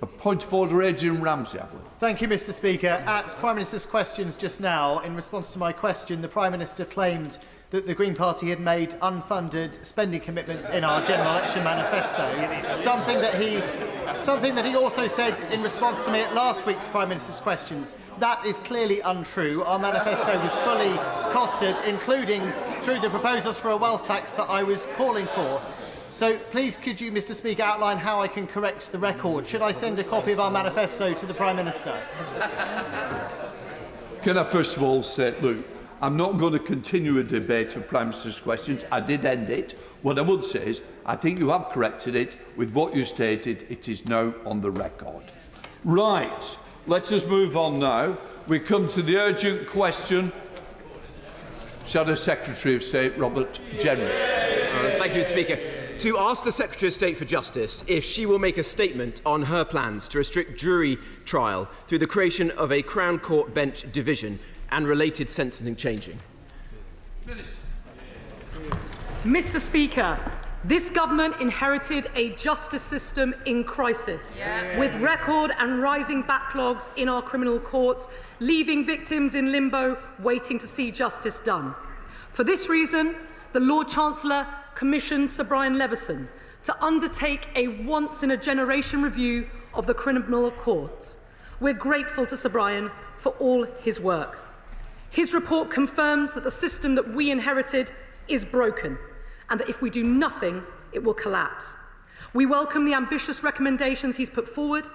Speaker 4: A point of order, Adrian Ramsey, I believe.
Speaker 10: Thank you, Mr. Speaker. At Prime Minister's questions just now, in response to my question, the Prime Minister claimed that the Green Party had made unfunded spending commitments in our general election manifesto, something that he also said in response to me at last week's Prime Minister's questions. That is clearly untrue. Our manifesto was fully costed, including through the proposals for a wealth tax that I was calling for. So please could you, Mr. Speaker, outline how I can correct the record? Should I send a copy of our manifesto to the Prime Minister?
Speaker 4: Can I first of all say, look, I'm not going to continue a debate of Prime Minister's questions. I did end it. What I would say is, I think you have corrected it with what you stated. It is now on the record. Right, let us move on now. We come to the urgent question. Shadow Secretary of State Robert General.
Speaker 14: Thank you, Speaker. To ask the Secretary of State for Justice if she will make a statement on her plans to restrict jury trial through the creation of a Crown Court bench division and related sentencing changing.
Speaker 2: Mr. Speaker, this government inherited a justice system in crisis, with record and rising backlogs in our criminal courts, leaving victims in limbo waiting to see justice done. For this reason, the Lord Chancellor commissioned Sir Brian Leveson to undertake a once-in-a-generation review of the criminal courts. We're grateful to Sir Brian for all his work. His report confirms that the system that we inherited is broken, and that if we do nothing, it will collapse. We welcome the ambitious recommendations he's put forward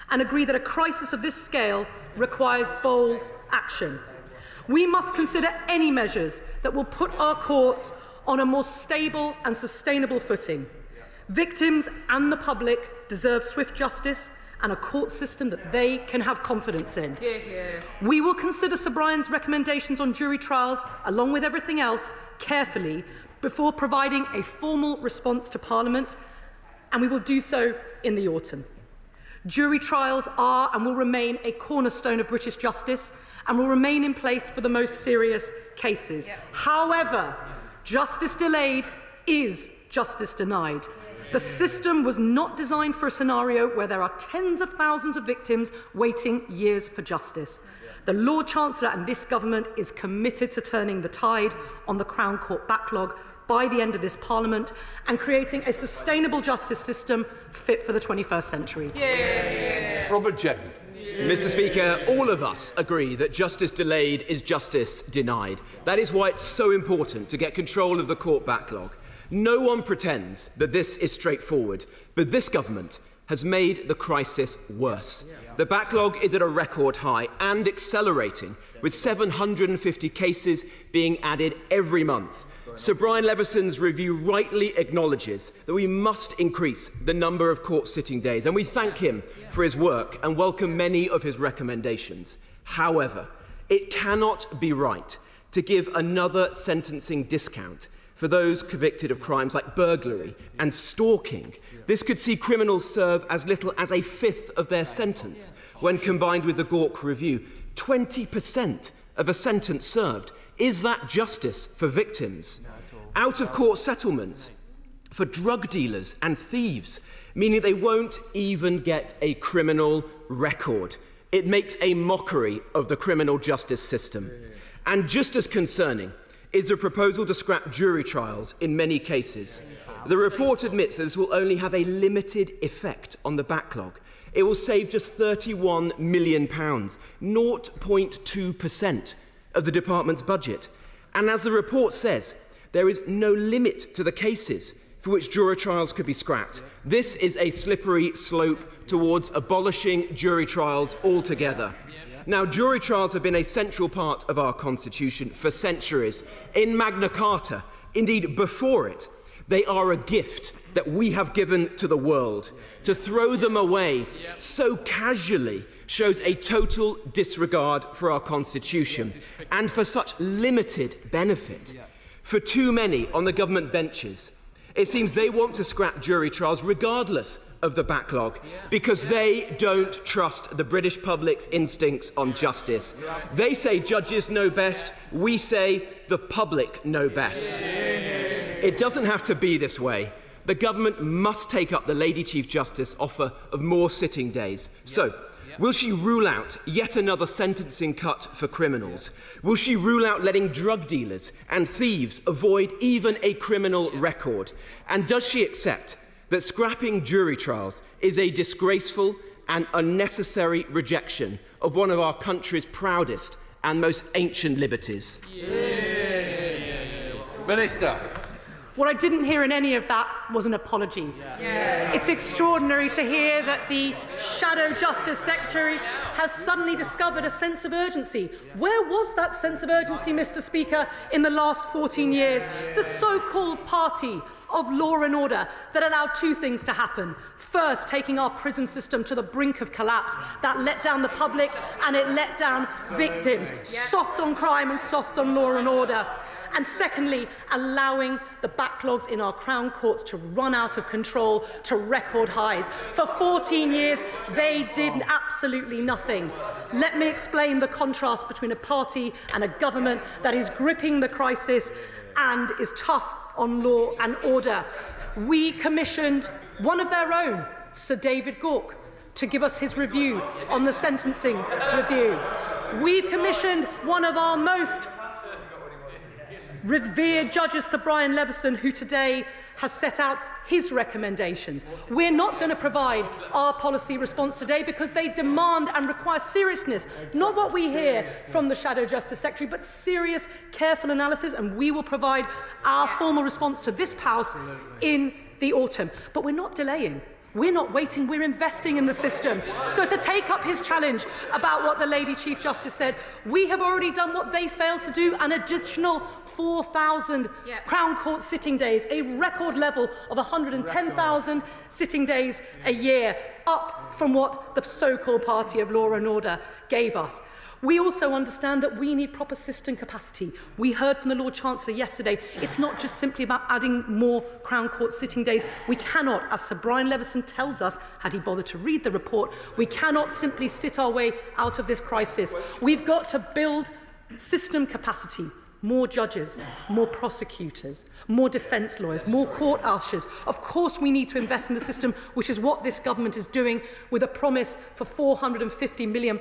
Speaker 2: and agree that a crisis of this scale requires bold action. We must consider any measures that will put our courts on a more stable and sustainable footing. Victims and the public deserve swift justice and a court system that they can have confidence in. We will consider Sir Brian's recommendations on jury trials, along with everything else, carefully before providing a formal response to Parliament, and we will do so in the autumn. Jury trials are and will remain a cornerstone of British justice and will remain in place for the most serious cases. However, justice delayed is justice denied. The system was not designed for a scenario where there are tens of thousands of victims waiting years for justice. The Lord Chancellor and this government is committed to turning the tide on the Crown Court backlog by the end of this Parliament and creating a sustainable justice system fit for the 21st century.
Speaker 21: Robert Jen.
Speaker 14: Mr. Speaker, all of us agree that justice delayed is justice denied. That is why it's so important to get control of the court backlog. No one pretends that this is straightforward, but this government has made the crisis worse. The backlog is at a record high and accelerating, with 750 cases being added every month. Sir Brian Leveson's review rightly acknowledges that we must increase the number of court sitting days, and we thank him for his work and welcome many of his recommendations. However, it cannot be right to give another sentencing discount for those convicted of crimes like burglary and stalking. This could see criminals serve as little as a fifth of their sentence when combined with the Gawk review. 20% of a sentence served. Is that justice for victims? Out-of-court settlements for drug dealers and thieves, meaning they won't even get a criminal record. It makes a mockery of the criminal justice system. And just as concerning is the proposal to scrap jury trials in many cases. The report admits that this will only have a limited effect on the backlog. It will save just £31 million, 0.2% of the department's budget. And as the report says, there is no limit to the cases for which jury trials could be scrapped. This is a slippery slope towards abolishing jury trials altogether. Now, jury trials have been a central part of our Constitution for centuries. In Magna Carta, indeed before it, they are a gift that we have given to the world. To throw them away so casually shows a total disregard for our Constitution and for such limited benefit. For too many on the government benches, it seems they want to scrap jury trials regardless of the backlog because they don't trust the British public's instincts on justice. They say judges know best, we say the public know best. It doesn't have to be this way. The government must take up the Lady Chief Justice offer of more sitting days. So, will she rule out yet another sentencing cut for criminals? Will she rule out letting drug dealers and thieves avoid even a criminal record? And does she accept that scrapping jury trials is a disgraceful and unnecessary rejection of one of our country's proudest and most ancient liberties?
Speaker 21: Minister.
Speaker 2: What I didn't hear in any of that was an apology. It's extraordinary to hear that the Shadow Justice Secretary has suddenly discovered a sense of urgency. Where was that sense of urgency, Mr. Speaker, in the last 14 years? The so-called party of law and order that allowed two things to happen. First, taking our prison system to the brink of collapse. That let down the public and it let down victims. Soft on crime and soft on law and order.
Speaker 15: And secondly, allowing the backlogs in our Crown courts to run out of control to record highs. For 14 years, they did absolutely nothing. Let me explain the contrast between a party and a government that is gripping the crisis and is tough on law and order. We commissioned one of their own, Sir David Gauke, to give us his review on the sentencing review. We've commissioned one of our most revered judges, Sir Brian Leveson, who today has set out his recommendations. We're not going to provide our policy response today because they demand and require seriousness, not what we hear from the Shadow Justice Secretary, but serious, careful analysis, and we will provide our formal response to this House in the autumn. But we're not delaying. We're not waiting, we're investing in the system. So to take up his challenge about what the Lady Chief Justice said, we have already done what they failed to do, an additional 4,000 Crown Court sitting days, a record level of 110,000 sitting days a year, up from what the so-called Party of Law and Order gave us. We also understand that we need proper system capacity. We heard from the Lord Chancellor yesterday, it's not just simply about adding more Crown Court sitting days. We cannot, as Sir Brian Leveson tells us, had he bothered to read the report, we cannot simply sit our way out of this crisis. We've got to build system capacity. More judges, more prosecutors, more defence lawyers, more court ushers. Of course we need to invest in the system, which is what this government is doing, with a promise for £450 million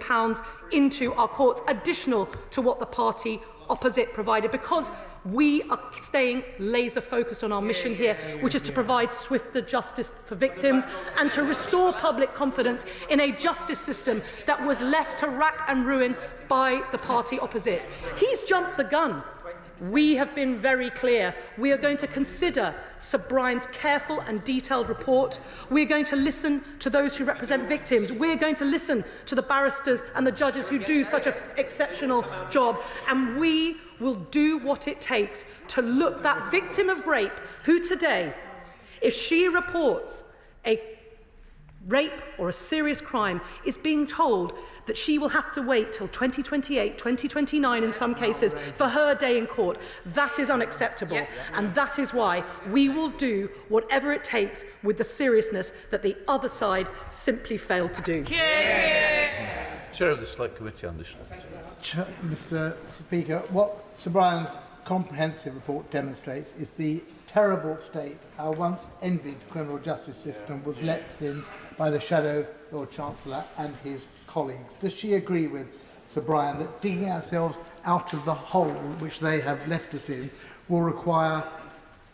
Speaker 15: into our courts, additional to what the party opposite provided, because we are staying laser focused on our mission here, which is to provide swifter justice for victims and to restore public confidence in a justice system that was left to rack and ruin by the party opposite. He's jumped the gun. We have been very clear. We are going to consider Sir Brian's careful and detailed report. We're going to listen to those who represent victims. We're going to listen to the barristers and the judges who do such an exceptional job. And we will do what it takes to look that victim of rape who today, if she reports a rape or a serious crime, is being told that she will have to wait till 2028, 2029 in some cases for her day in court. That is unacceptable. And that is why we will do whatever it takes with the seriousness that the other side simply failed to do.
Speaker 4: Chair of the Select Committee on this.
Speaker 16: Mr. Speaker, what Sir Brian's comprehensive report demonstrates is the terrible state our once envied criminal justice system was left in by the Shadow Lord Chancellor and his colleagues. Does she agree with Sir Brian that digging ourselves out of the hole which they have left us in will require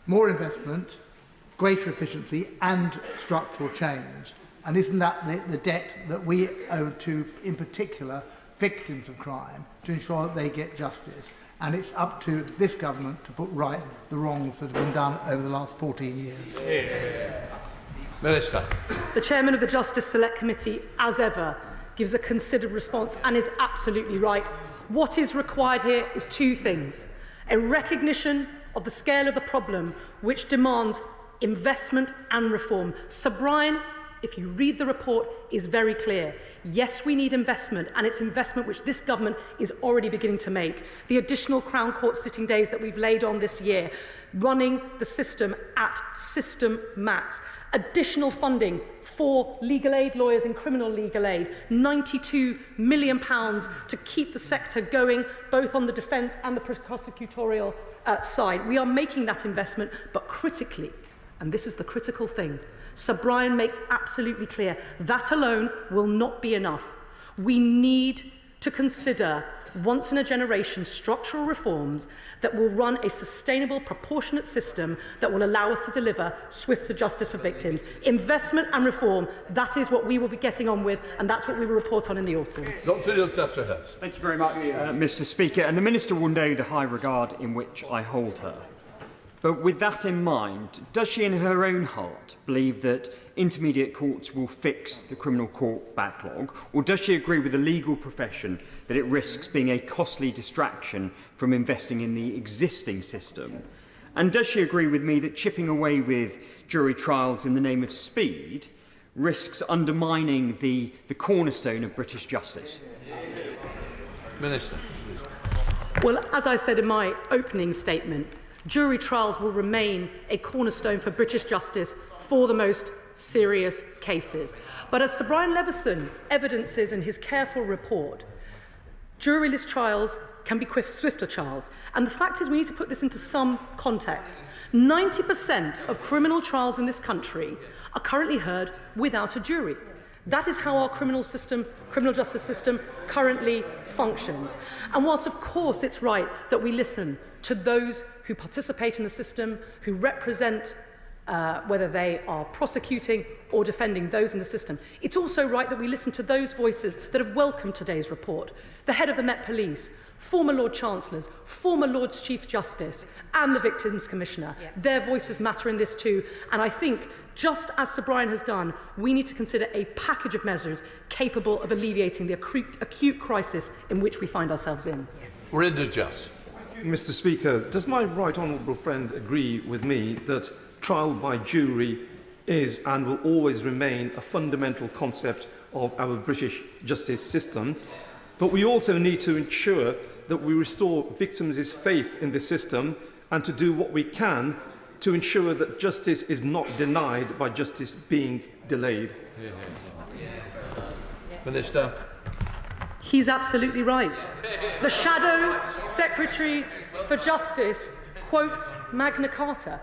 Speaker 16: more investment, greater efficiency and structural change? And isn't that the debt that we owe to, in particular, victims of crime, to ensure that they get justice? And it's up to this government to put right the wrongs that have been done over the last 14 years.
Speaker 4: Minister.
Speaker 15: The Chairman of the Justice Select Committee, as ever, gives a considered response and is absolutely right. What is required here is two things: a recognition of the scale of the problem, which demands investment and reform. Sir Brian, if you read the report, is very clear. Yes, we need investment, and it's investment which this government is already beginning to make. The additional Crown Court sitting days that we've laid on this year, running the system at system max. Additional funding for legal aid lawyers in criminal legal aid, £92 million to keep the sector going, both on the defence and the prosecutorial side. We are making that investment, but critically, and this is the critical thing, Sir Brian makes absolutely clear that alone will not be enough. We need to consider once-in-a-generation structural reforms that will run a sustainable, proportionate system that will allow us to deliver swifter justice for victims. Investment and reform, that is what we will be getting on with, and that's what we will report on in the autumn.
Speaker 4: Dr.
Speaker 12: Thank you very much, Mr. Speaker. And the Minister will know the high regard in which I hold her. But with that in mind, does she in her own heart believe that intermediate courts will fix the criminal court backlog? Or does she agree with the legal profession that it risks being a costly distraction from investing in the existing system? And does she agree with me that chipping away with jury trials in the name of speed risks undermining the cornerstone of British justice?
Speaker 4: Minister.
Speaker 15: Well, as I said in my opening statement, jury trials will remain a cornerstone for British justice for the most serious cases. But as Sir Brian Leveson evidences in his careful report, juryless trials can be swifter trials. And the fact is we need to put this into some context. 90% of criminal trials in this country are currently heard without a jury. That is how our criminal justice system currently functions. And whilst of course it's right that we listen to those who participate in the system, who represent whether they are prosecuting or defending those in the system, it's also right that we listen to those voices that have welcomed today's report. The head of the Met Police, former Lord Chancellors, former Lord Chief Justice and the Victims Commissioner. Their voices matter in this too, and I think, just as Sir Brian has done, we need to consider a package of measures capable of alleviating the acute crisis in which we find ourselves in.
Speaker 6: Mr. Speaker, does my right honourable friend agree with me that trial by jury is and will always remain a fundamental concept of our British justice system? But we also need to ensure that we restore victims' faith in the system and to do what we can to ensure that justice is not denied by justice being delayed.
Speaker 4: Minister.
Speaker 15: He's absolutely right. The Shadow Secretary for Justice quotes Magna Carta,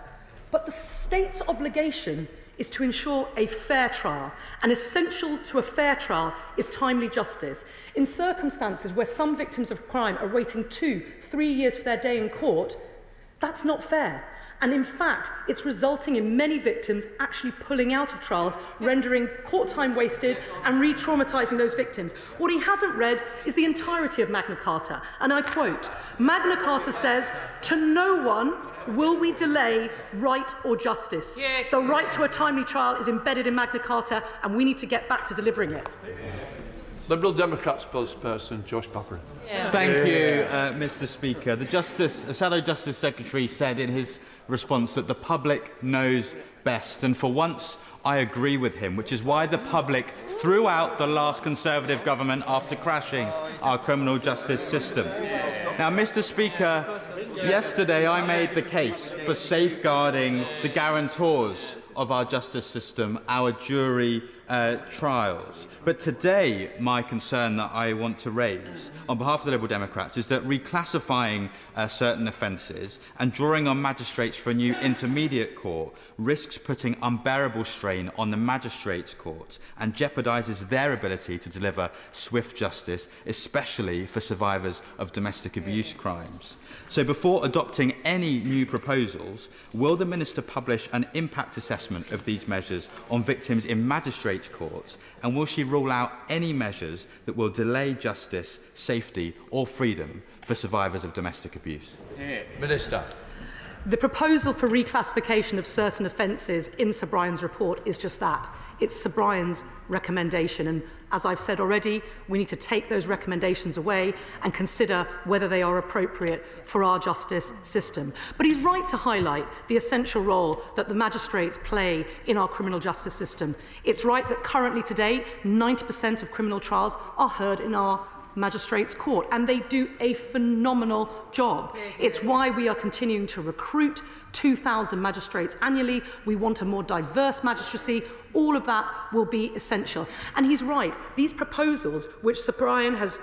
Speaker 15: but the state's obligation is to ensure a fair trial, and essential to a fair trial is timely justice. In circumstances where some victims of crime are waiting 2-3 years for their day in court, that's not fair. And in fact, it's resulting in many victims actually pulling out of trials, rendering court time wasted and re-traumatising those victims. What he hasn't read is the entirety of Magna Carta. And I quote, Magna Carta says, "To no one will we delay right or justice." The right to a timely trial is embedded in Magna Carta, and we need to get back to delivering it.
Speaker 4: Liberal Democrats spokesperson Josh Papper.
Speaker 18: Thank you, Mr. Speaker. The Shadow Justice Secretary said in his response that the public knows best, and for once I agree with him, which is why the public threw out the last Conservative government after crashing our criminal justice system. Now, Mr. Speaker, yesterday I made the case for safeguarding the guarantors of our justice system, our jury trials. But today, my concern that I want to raise on behalf of the Liberal Democrats is that reclassifying certain offences and drawing on magistrates for a new intermediate court risks putting unbearable strain on the magistrates' courts and jeopardises their ability to deliver swift justice, especially for survivors of domestic abuse crimes. So before adopting any new proposals, will the Minister publish an impact assessment of these measures on victims in magistrates' courts, and will she rule out any measures that will delay justice, safety or freedom for survivors of domestic abuse?
Speaker 4: Minister.
Speaker 15: The proposal for reclassification of certain offences in Sir Brian's report is just that. It's Sir Brian's recommendation, and as I've said already, we need to take those recommendations away and consider whether they are appropriate for our justice system. But he's right to highlight the essential role that the magistrates play in our criminal justice system. It's right that currently today, 90% of criminal trials are heard in our magistrates' court, and they do a phenomenal job. It's why we are continuing to recruit 2,000 magistrates annually. We want a more diverse magistracy. All of that will be essential. And he's right. These proposals, which Sir Brian has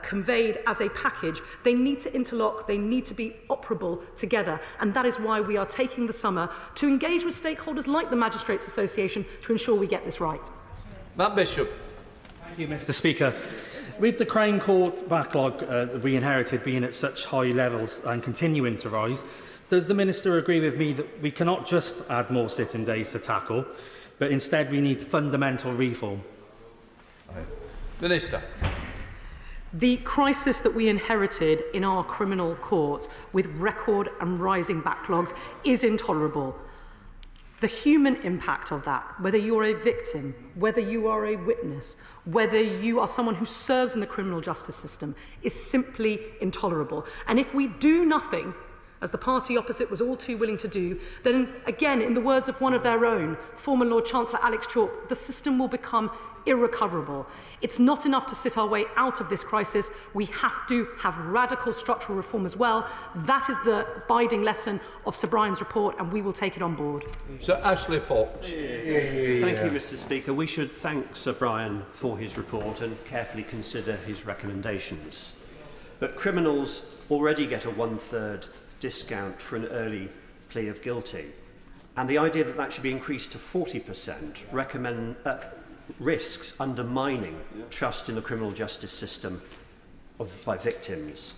Speaker 15: conveyed as a package, they need to interlock, they need to be operable together, and that is why we are taking the summer to engage with stakeholders like the Magistrates Association to ensure we get this right.
Speaker 4: Matt Bishop.
Speaker 19: Thank you, Mr. Speaker. With the Crown Court backlog that we inherited being at such high levels and continuing to rise, does the Minister agree with me that we cannot just add more sitting days to tackle, but instead we need fundamental reform?
Speaker 4: Minister.
Speaker 15: The crisis that we inherited in our criminal courts with record and rising backlogs is intolerable. The human impact of that, whether you're a victim, whether you are a witness, whether you are someone who serves in the criminal justice system, is simply intolerable. And if we do nothing, as the party opposite was all too willing to do, then again, in the words of one of their own, former Lord Chancellor Alex Chalk, the system will become irrecoverable. It's not enough to sit our way out of this crisis. We have to have radical structural reform as well. That is the abiding lesson of Sir Brian's report, and we will take it on board.
Speaker 4: Sir Ashley Fox.
Speaker 12: Thank you, Mr. Speaker. We should thank Sir Brian for his report and carefully consider his recommendations. But criminals already get a 1/3 discount for an early plea of guilty. And the idea that that should be increased to 40% risks undermining trust in the criminal justice system by victims.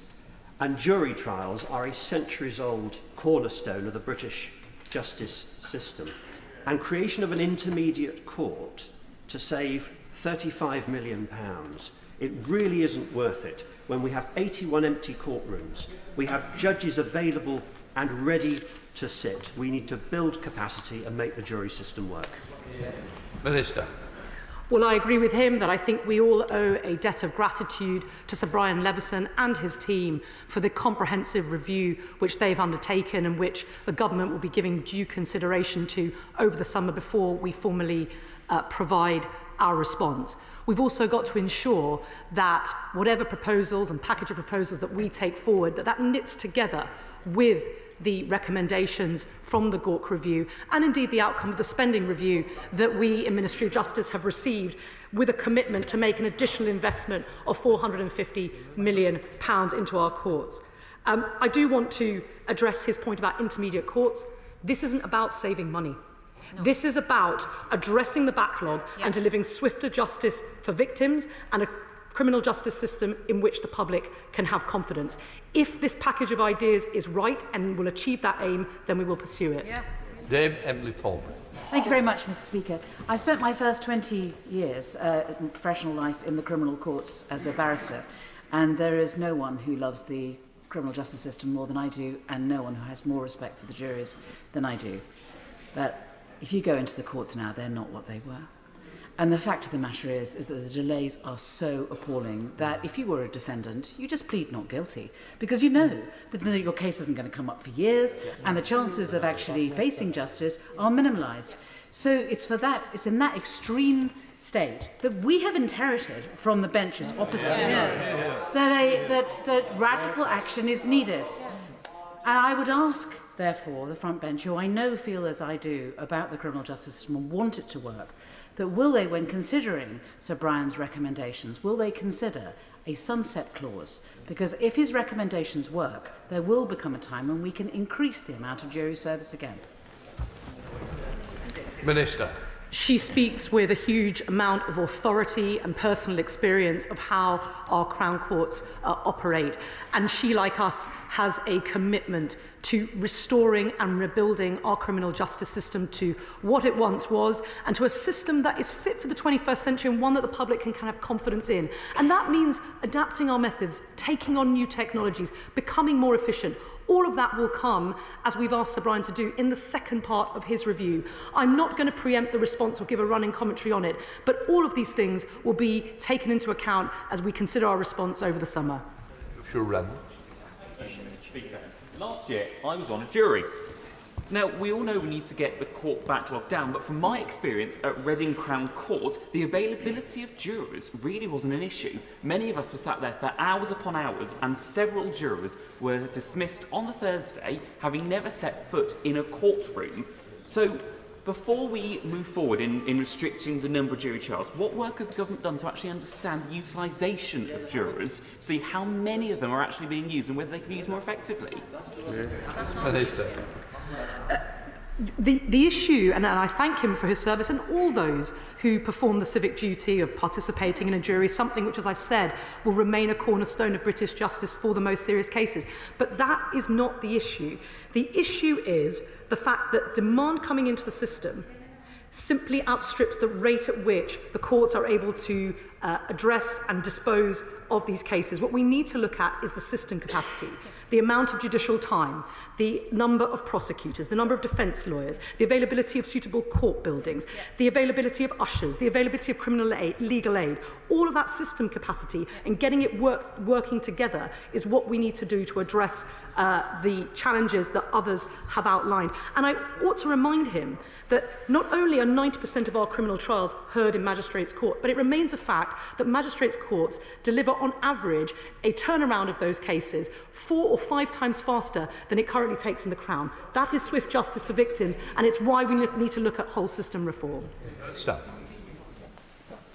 Speaker 12: And jury trials are a centuries-old cornerstone of the British justice system. And creation of an intermediate court to save £35 million, it really isn't worth it when we have 81 empty courtrooms, we have judges available and ready to sit. We need to build capacity and make the jury system work.
Speaker 4: Minister.
Speaker 15: Well, I agree with him that I think we all owe a debt of gratitude to Sir Brian Leveson and his team for the comprehensive review which they've undertaken and which the government will be giving due consideration to over the summer before we formally provide our response. We've also got to ensure that whatever proposals and package of proposals that we take forward, that knits together with the recommendations from the Gork review and indeed the outcome of the spending review that we in Ministry of Justice have received, with a commitment to make an additional investment of £450 million into our courts. I do want to address his point about intermediate courts. This isn't about saving money. No. This is about addressing the backlog and delivering swifter justice for victims and a criminal justice system in which the public can have confidence. If this package of ideas is right and will achieve that aim, then we will pursue it.
Speaker 4: Dame Emily Tolman.
Speaker 1: Thank you very much, Mr. Speaker. I spent my first 20 years in professional life in the criminal courts as a barrister, and there is no one who loves the criminal justice system more than I do, and no one who has more respect for the juries than I do. But if you go into the courts now, they're not what they were. And the fact of the matter is that the delays are so appalling that if you were a defendant, you just plead not guilty because you know that your case isn't going to come up for years and the chances of actually facing justice are minimalised. So it's in that extreme state that we have inherited from the benches opposite that radical action is needed. And I would ask, therefore, the front bench, who I know feel as I do about the criminal justice system and want it to work, that will they, when considering Sir Brian's recommendations, will they consider a sunset clause? Because if his recommendations work, there will become a time when we can increase the amount of jury service again.
Speaker 4: Minister.
Speaker 15: She speaks with a huge amount of authority and personal experience of how our Crown Courts operate. And she, like us, has a commitment to restoring and rebuilding our criminal justice system to what it once was and to a system that is fit for the 21st century and one that the public can have confidence in. And that means adapting our methods, taking on new technologies, becoming more efficient. All of that will come, as we've asked Sir Brian to do, in the second part of his review. I'm not going to preempt the response or give a running commentary on it, but all of these things will be taken into account as we consider our response over the summer.
Speaker 4: Sure, Mr.
Speaker 3: Speaker. Last year, I was on a jury. Now, we all know we need to get the court backlog down, but from my experience at Reading Crown Court, the availability of jurors really wasn't an issue. Many of us were sat there for hours upon hours, and several jurors were dismissed on the Thursday, having never set foot in a courtroom. So, before we move forward in restricting the number of jury trials, what work has the government done to actually understand the utilisation of jurors, see how many of them are actually being used and whether they can be used more effectively?
Speaker 4: Minister.
Speaker 15: The issue, and I thank him for his service and all those who perform the civic duty of participating in a jury, is something which, as I've said, will remain a cornerstone of British justice for the most serious cases. But that is not the issue. The issue is the fact that demand coming into the system simply outstrips the rate at which the courts are able to address and dispose of these cases. What we need to look at is the system capacity, the amount of judicial time, the number of prosecutors, the number of defence lawyers, the availability of suitable court buildings, the availability of ushers, the availability of criminal aid, legal aid. All of that system capacity and getting it working together is what we need to do to address the challenges that others have outlined. And I ought to remind him that not only are 90% of our criminal trials heard in magistrates' court, but it remains a fact that magistrates' courts deliver on average a turnaround of those cases 4 or 5 times faster than it currently takes in the Crown. That is swift justice for victims, and it's why we need to look at whole system reform.
Speaker 4: Stop.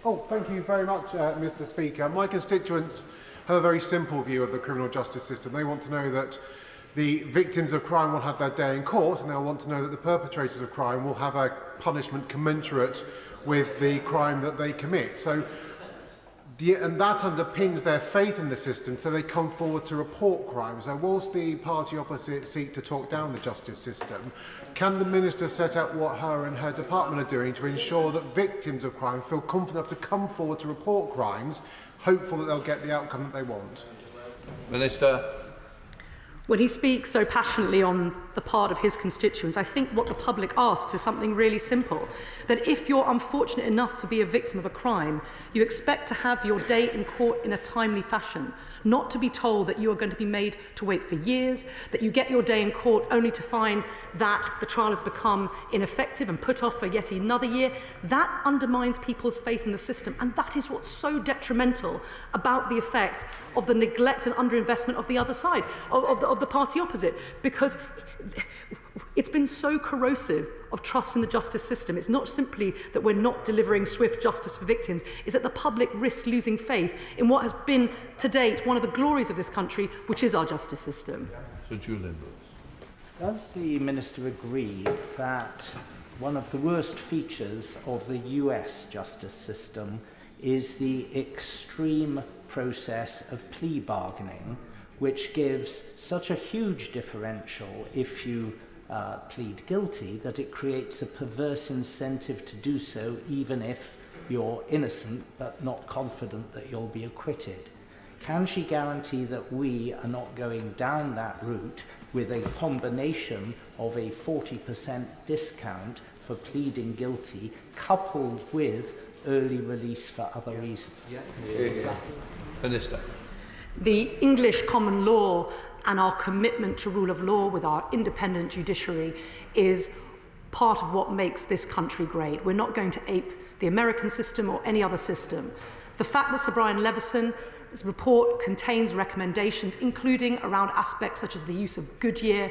Speaker 7: Oh, thank you very much, Mr. Speaker. My constituents have a very simple view of the criminal justice system. They want to know that the victims of crime will have their day in court, and they'll want to know that the perpetrators of crime will have a punishment commensurate with the crime that they commit. And that underpins their faith in the system, so they come forward to report crime. So whilst the party opposite seek to talk down the justice system, can the Minister set out what her and her department are doing to ensure that victims of crime feel confident enough to come forward to report crimes, hopeful that they'll get the outcome that they want?
Speaker 4: Minister.
Speaker 15: When he speaks so passionately on the part of his constituents, I think what the public asks is something really simple. That if you're unfortunate enough to be a victim of a crime, you expect to have your day in court in a timely fashion, not to be told that you are going to be made to wait for years, that you get your day in court only to find that the trial has become ineffective and put off for yet another year. That undermines people's faith in the system, and that is what's so detrimental about the effect of the neglect and underinvestment of the other side, of the party opposite, because it's been so corrosive of trust in the justice system. It's not simply that we're not delivering swift justice for victims, it's that the public risks losing faith in what has been, to date, one of the glories of this country, which is our justice system.
Speaker 4: Sir Julian.
Speaker 9: Does the Minister agree that one of the worst features of the US justice system is the extreme process of plea bargaining, which gives such a huge differential if you plead guilty that it creates a perverse incentive to do so even if you're innocent but not confident that you'll be acquitted? Can she guarantee that we are not going down that route with a combination of a 40% discount for pleading guilty coupled with early release for other reasons?
Speaker 4: Minister.
Speaker 15: The English common law and our commitment to rule of law with our independent judiciary is part of what makes this country great. We're not going to ape the American system or any other system. The fact that Sir Brian Levison's report contains recommendations, including around aspects such as the use of Goodyear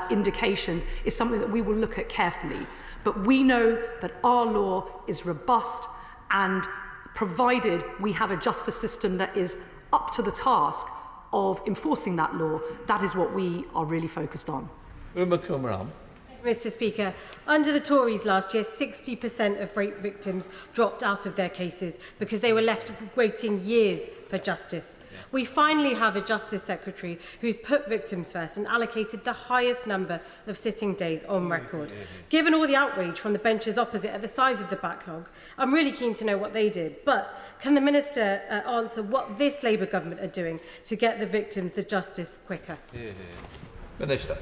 Speaker 15: indications, is something that we will look at carefully. But we know that our law is robust, and provided we have a justice system that is up to the task of enforcing that law, that is what we are really focused on.
Speaker 20: Mr. Speaker, under the Tories last year, 60% of rape victims dropped out of their cases because they were left waiting years for justice. We finally have a Justice Secretary who's put victims first and allocated the highest number of sitting days on record. Given all the outrage from the benches opposite at the size of the backlog, I'm really keen to know what they did. But can the Minister answer what this Labour government are doing to get the victims the justice quicker?
Speaker 4: Minister.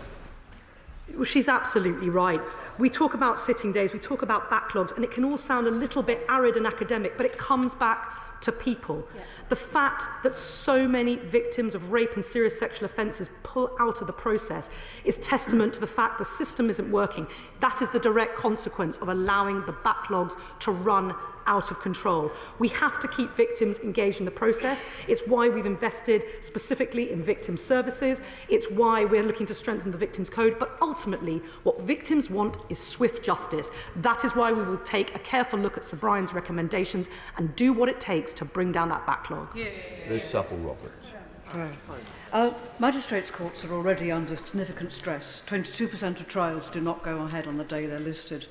Speaker 15: Well, she's absolutely right. We talk about sitting days, we talk about backlogs, and it can all sound a little bit arid and academic, but it comes back to people. Yeah. The fact that so many victims of rape and serious sexual offences pull out of the process is testament to the fact the system isn't working. That is the direct consequence of allowing the backlogs to run out of control. We have to keep victims engaged in the process. It's why we've invested specifically in victim services. It's why we're looking to strengthen the Victims Code. But ultimately, what victims want is swift justice. That is why we will take a careful look at Sir Brian's recommendations and do what it takes to bring down that backlog.
Speaker 4: Ms. Supple-Roberts.
Speaker 22: Magistrates' courts are already under significant stress. 22% of trials do not go ahead on the day they're listed.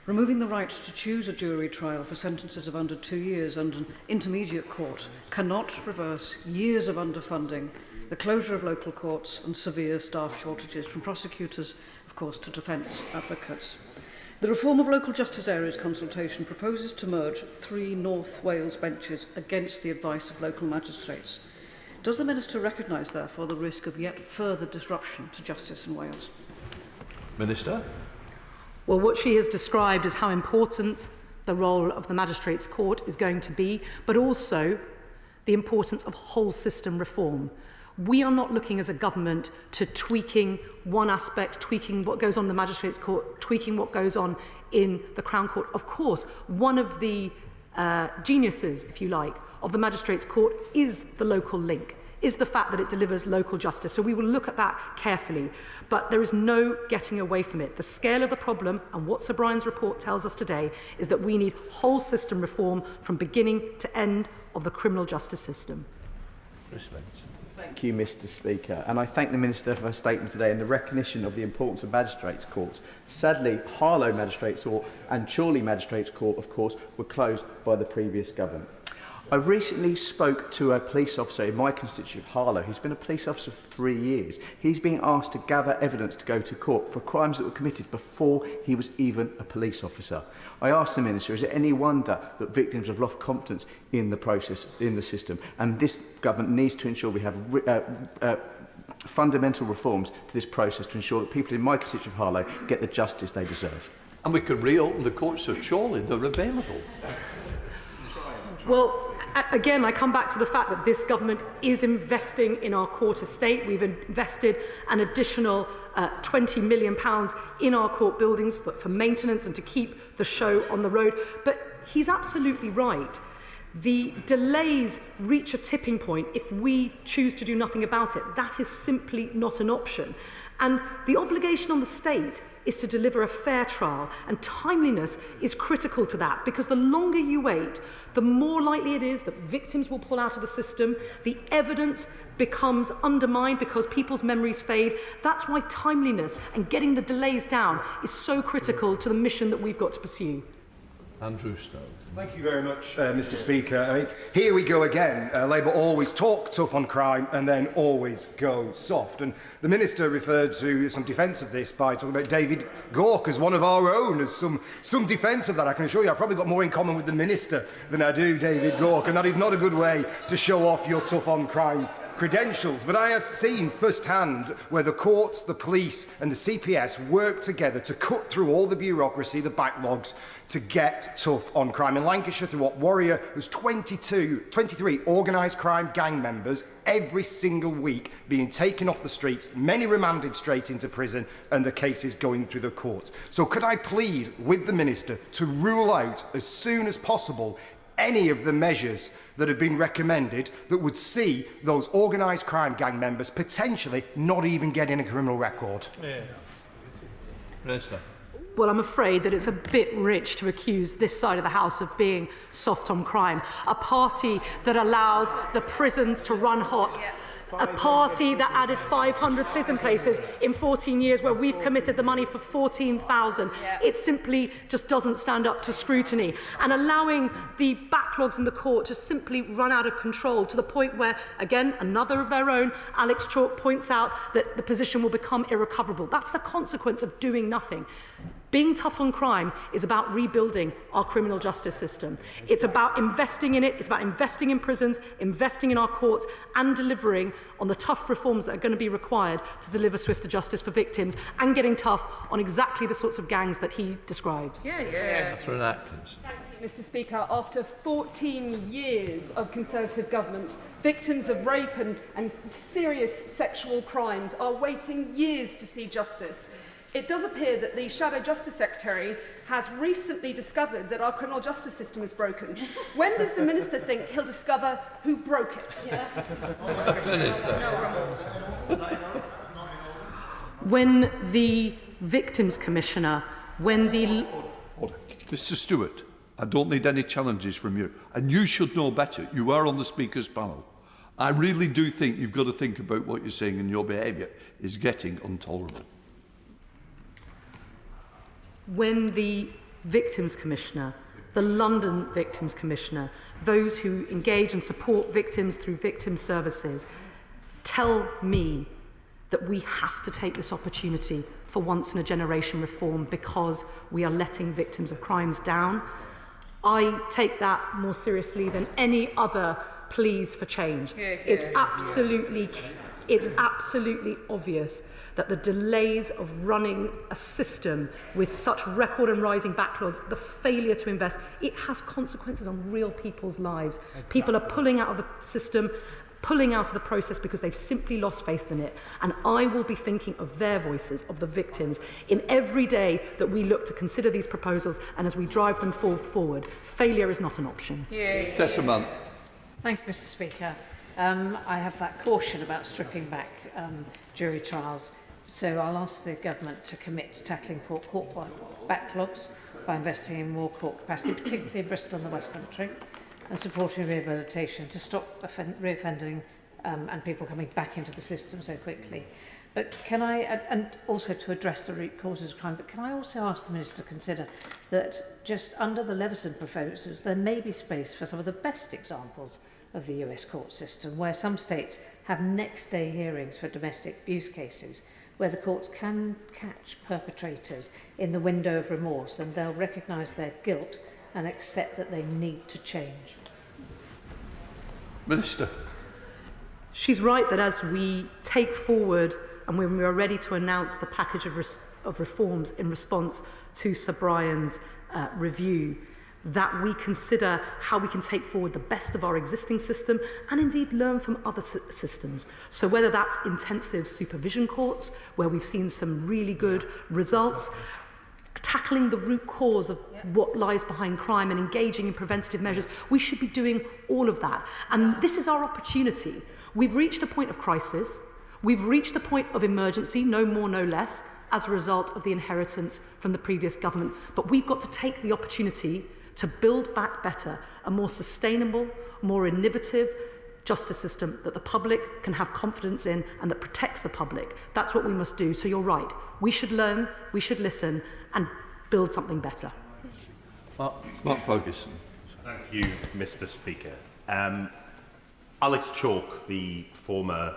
Speaker 22: Removing the right to choose a jury trial for sentences of under 2 years under an intermediate court cannot reverse years of underfunding, the closure of local courts and severe staff shortages from prosecutors, of course, to defence advocates. The reform of local justice areas consultation proposes to merge 3 North Wales benches against the advice of local magistrates. Does the Minister recognise, therefore, the risk of yet further disruption to justice in Wales?
Speaker 4: Minister.
Speaker 15: Well, what she has described is how important the role of the Magistrates' Court is going to be, but also the importance of whole system reform. We are not looking as a government to tweaking one aspect, tweaking what goes on in the Magistrates' Court, tweaking what goes on in the Crown Court. Of course, one of the geniuses, if you like, of the Magistrates' Court is the local link, is the fact that it delivers local justice. So we will look at that carefully. But there is no getting away from it. The scale of the problem, and what Sir Brian's report tells us today, is that we need whole system reform from beginning to end of the criminal justice system.
Speaker 5: Thank you, Mr. Speaker, and I thank the Minister for her statement today and the recognition of the importance of magistrates' courts. Sadly, Harlow Magistrates Court and Chorley Magistrates Court, of course, were closed by the previous government. I recently spoke to a police officer in my constituency of Harlow. He's been a police officer for 3 years. He's being asked to gather evidence to go to court for crimes that were committed before he was even a police officer. I asked the Minister, is it any wonder that victims have lost confidence in the process, in the system? And this government needs to ensure we have fundamental reforms to this process to ensure that people in my constituency of Harlow get the justice they deserve.
Speaker 4: And we can reopen the courts of Chorley. They're available.
Speaker 15: Well, again, I come back to the fact that this government is investing in our court estate. We've invested an additional £20 million in our court buildings for maintenance and to keep the show on the road. But he's absolutely right. The delays reach a tipping point if we choose to do nothing about it. That is simply not an option. And the obligation on the state is to deliver a fair trial, and timeliness is critical to that, because the longer you wait, the more likely it is that victims will pull out of the system, the evidence becomes undermined because people's memories fade. That's why timeliness and getting the delays down is so critical to the mission that we've got to pursue.
Speaker 4: Andrew Stone.
Speaker 8: Thank you very much, Mr. Speaker. I mean, here we go again. Labour always talk tough on crime and then always go soft. And the Minister referred to some defence of this by talking about David Gork as one of our own, as some defence of that. I can assure you I've probably got more in common with the Minister than I do David Gork, and that is not a good way to show off your tough on crime credentials. But I have seen firsthand where the courts, the police and the CPS work together to cut through all the bureaucracy, the backlogs, to get tough on crime. In Lancashire, through what Warrior, there's 23 organised crime gang members every single week being taken off the streets, many remanded straight into prison, and the cases going through the courts. So could I plead with the Minister to rule out as soon as possible any of the measures that have been recommended that would see those organised crime gang members potentially not even getting a criminal record?
Speaker 4: Minister.
Speaker 15: Well, I'm afraid that it's a bit rich to accuse this side of the House of being soft on crime. A party that allows the prisons to run hot. A party that added 500 prison places in 14 years, where we've committed the money for 14,000. It simply just doesn't stand up to scrutiny. And allowing the backlogs in the court to simply run out of control to the point where, again, another of their own, Alex Chalk, points out that the position will become irrecoverable. That's the consequence of doing nothing. Being tough on crime is about rebuilding our criminal justice system. It's about investing in it, it's about investing in prisons, investing in our courts, and delivering on the tough reforms that are going to be required to deliver swifter justice for victims, and getting tough on exactly the sorts of gangs that he describes.
Speaker 4: Catherine Atkins.
Speaker 2: Thank you, Mr. Speaker. After 14 years of Conservative government, victims of rape and serious sexual crimes are waiting years to see justice. It does appear that the Shadow Justice Secretary has recently discovered that our criminal justice system is broken. When does the Minister think he'll discover who broke it?
Speaker 15: When the Victims Commissioner,
Speaker 4: Mr. Stewart, I don't need any challenges from you. And you should know better. You are on the Speaker's panel. I really do think you've got to think about what you're saying, and your behaviour is getting intolerable.
Speaker 15: When the Victims Commissioner, the London Victims Commissioner, those who engage and support victims through victim services, tell me that we have to take this opportunity for once in a generation reform because we are letting victims of crimes down. I take that more seriously than any other pleas for change. It's absolutely obvious that the delays of running a system with such record and rising backlogs, the failure to invest, it has consequences on real people's lives. People are pulling out of the system, pulling out of the process because they've simply lost faith in it. And I will be thinking of their voices, of the victims, in every day that we look to consider these proposals and as we drive them forward. Failure is not an option.
Speaker 4: Tesserman.
Speaker 11: Thank you, Mr. Speaker. I have that caution about stripping back jury trials, so I'll ask the government to commit to tackling court backlogs by investing in more court capacity, particularly in Bristol and the West Country, and supporting rehabilitation to stop reoffending and people coming back into the system so quickly. But can I, and also to address the root causes of crime, but can I also ask the Minister to consider that just under the Leveson proposals, there may be space for some of the best examples of the US court system, where some states have next-day hearings for domestic abuse cases, where the courts can catch perpetrators in the window of remorse and they'll recognise their guilt and accept that they need to change.
Speaker 4: Minister.
Speaker 15: She's right that as we take forward and when we are ready to announce the package of reforms in response to Sir Brian's review, that we consider how we can take forward the best of our existing system and indeed learn from other systems. So whether that's intensive supervision courts, where we've seen some really good results, tackling the root cause of what lies behind crime and engaging in preventative measures, we should be doing all of that. And this is our opportunity. We've reached a point of crisis. We've reached the point of emergency, no more, no less, as a result of the inheritance from the previous government. But we've got to take the opportunity to build back better, a more sustainable, more innovative justice system that the public can have confidence in and that protects the public. That's what we must do. So you're right. We should learn, we should listen and build something better.
Speaker 4: Mark Ferguson.
Speaker 17: Thank you, Mr. Speaker. Alex Chalk, the former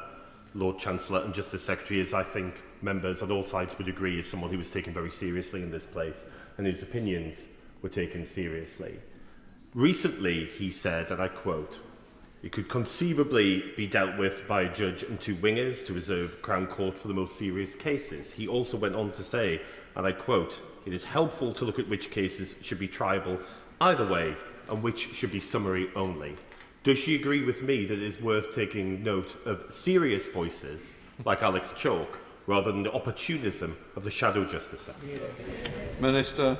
Speaker 17: Lord Chancellor and Justice Secretary, as I think members on all sides would agree, is someone who was taken very seriously in this place and whose opinions were taken seriously. Recently, he said, and I quote, "It could conceivably be dealt with by a judge and two wingers to reserve Crown Court for the most serious cases." He also went on to say, and I quote, "It is helpful to look at which cases should be triable either way and which should be summary only." Does she agree with me that it is worth taking note of serious voices like Alex Chalk rather than the opportunism of the shadow justice sector?
Speaker 4: Minister.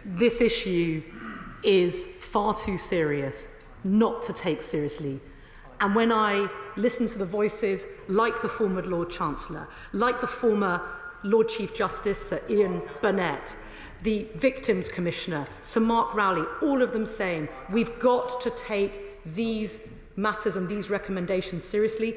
Speaker 15: This issue is far too serious not to take seriously. And when I listen to the voices like the former Lord Chancellor, like the former Lord Chief Justice, Sir Ian Burnett, the Victims Commissioner, Sir Mark Rowley, all of them saying we've got to take these matters and these recommendations seriously,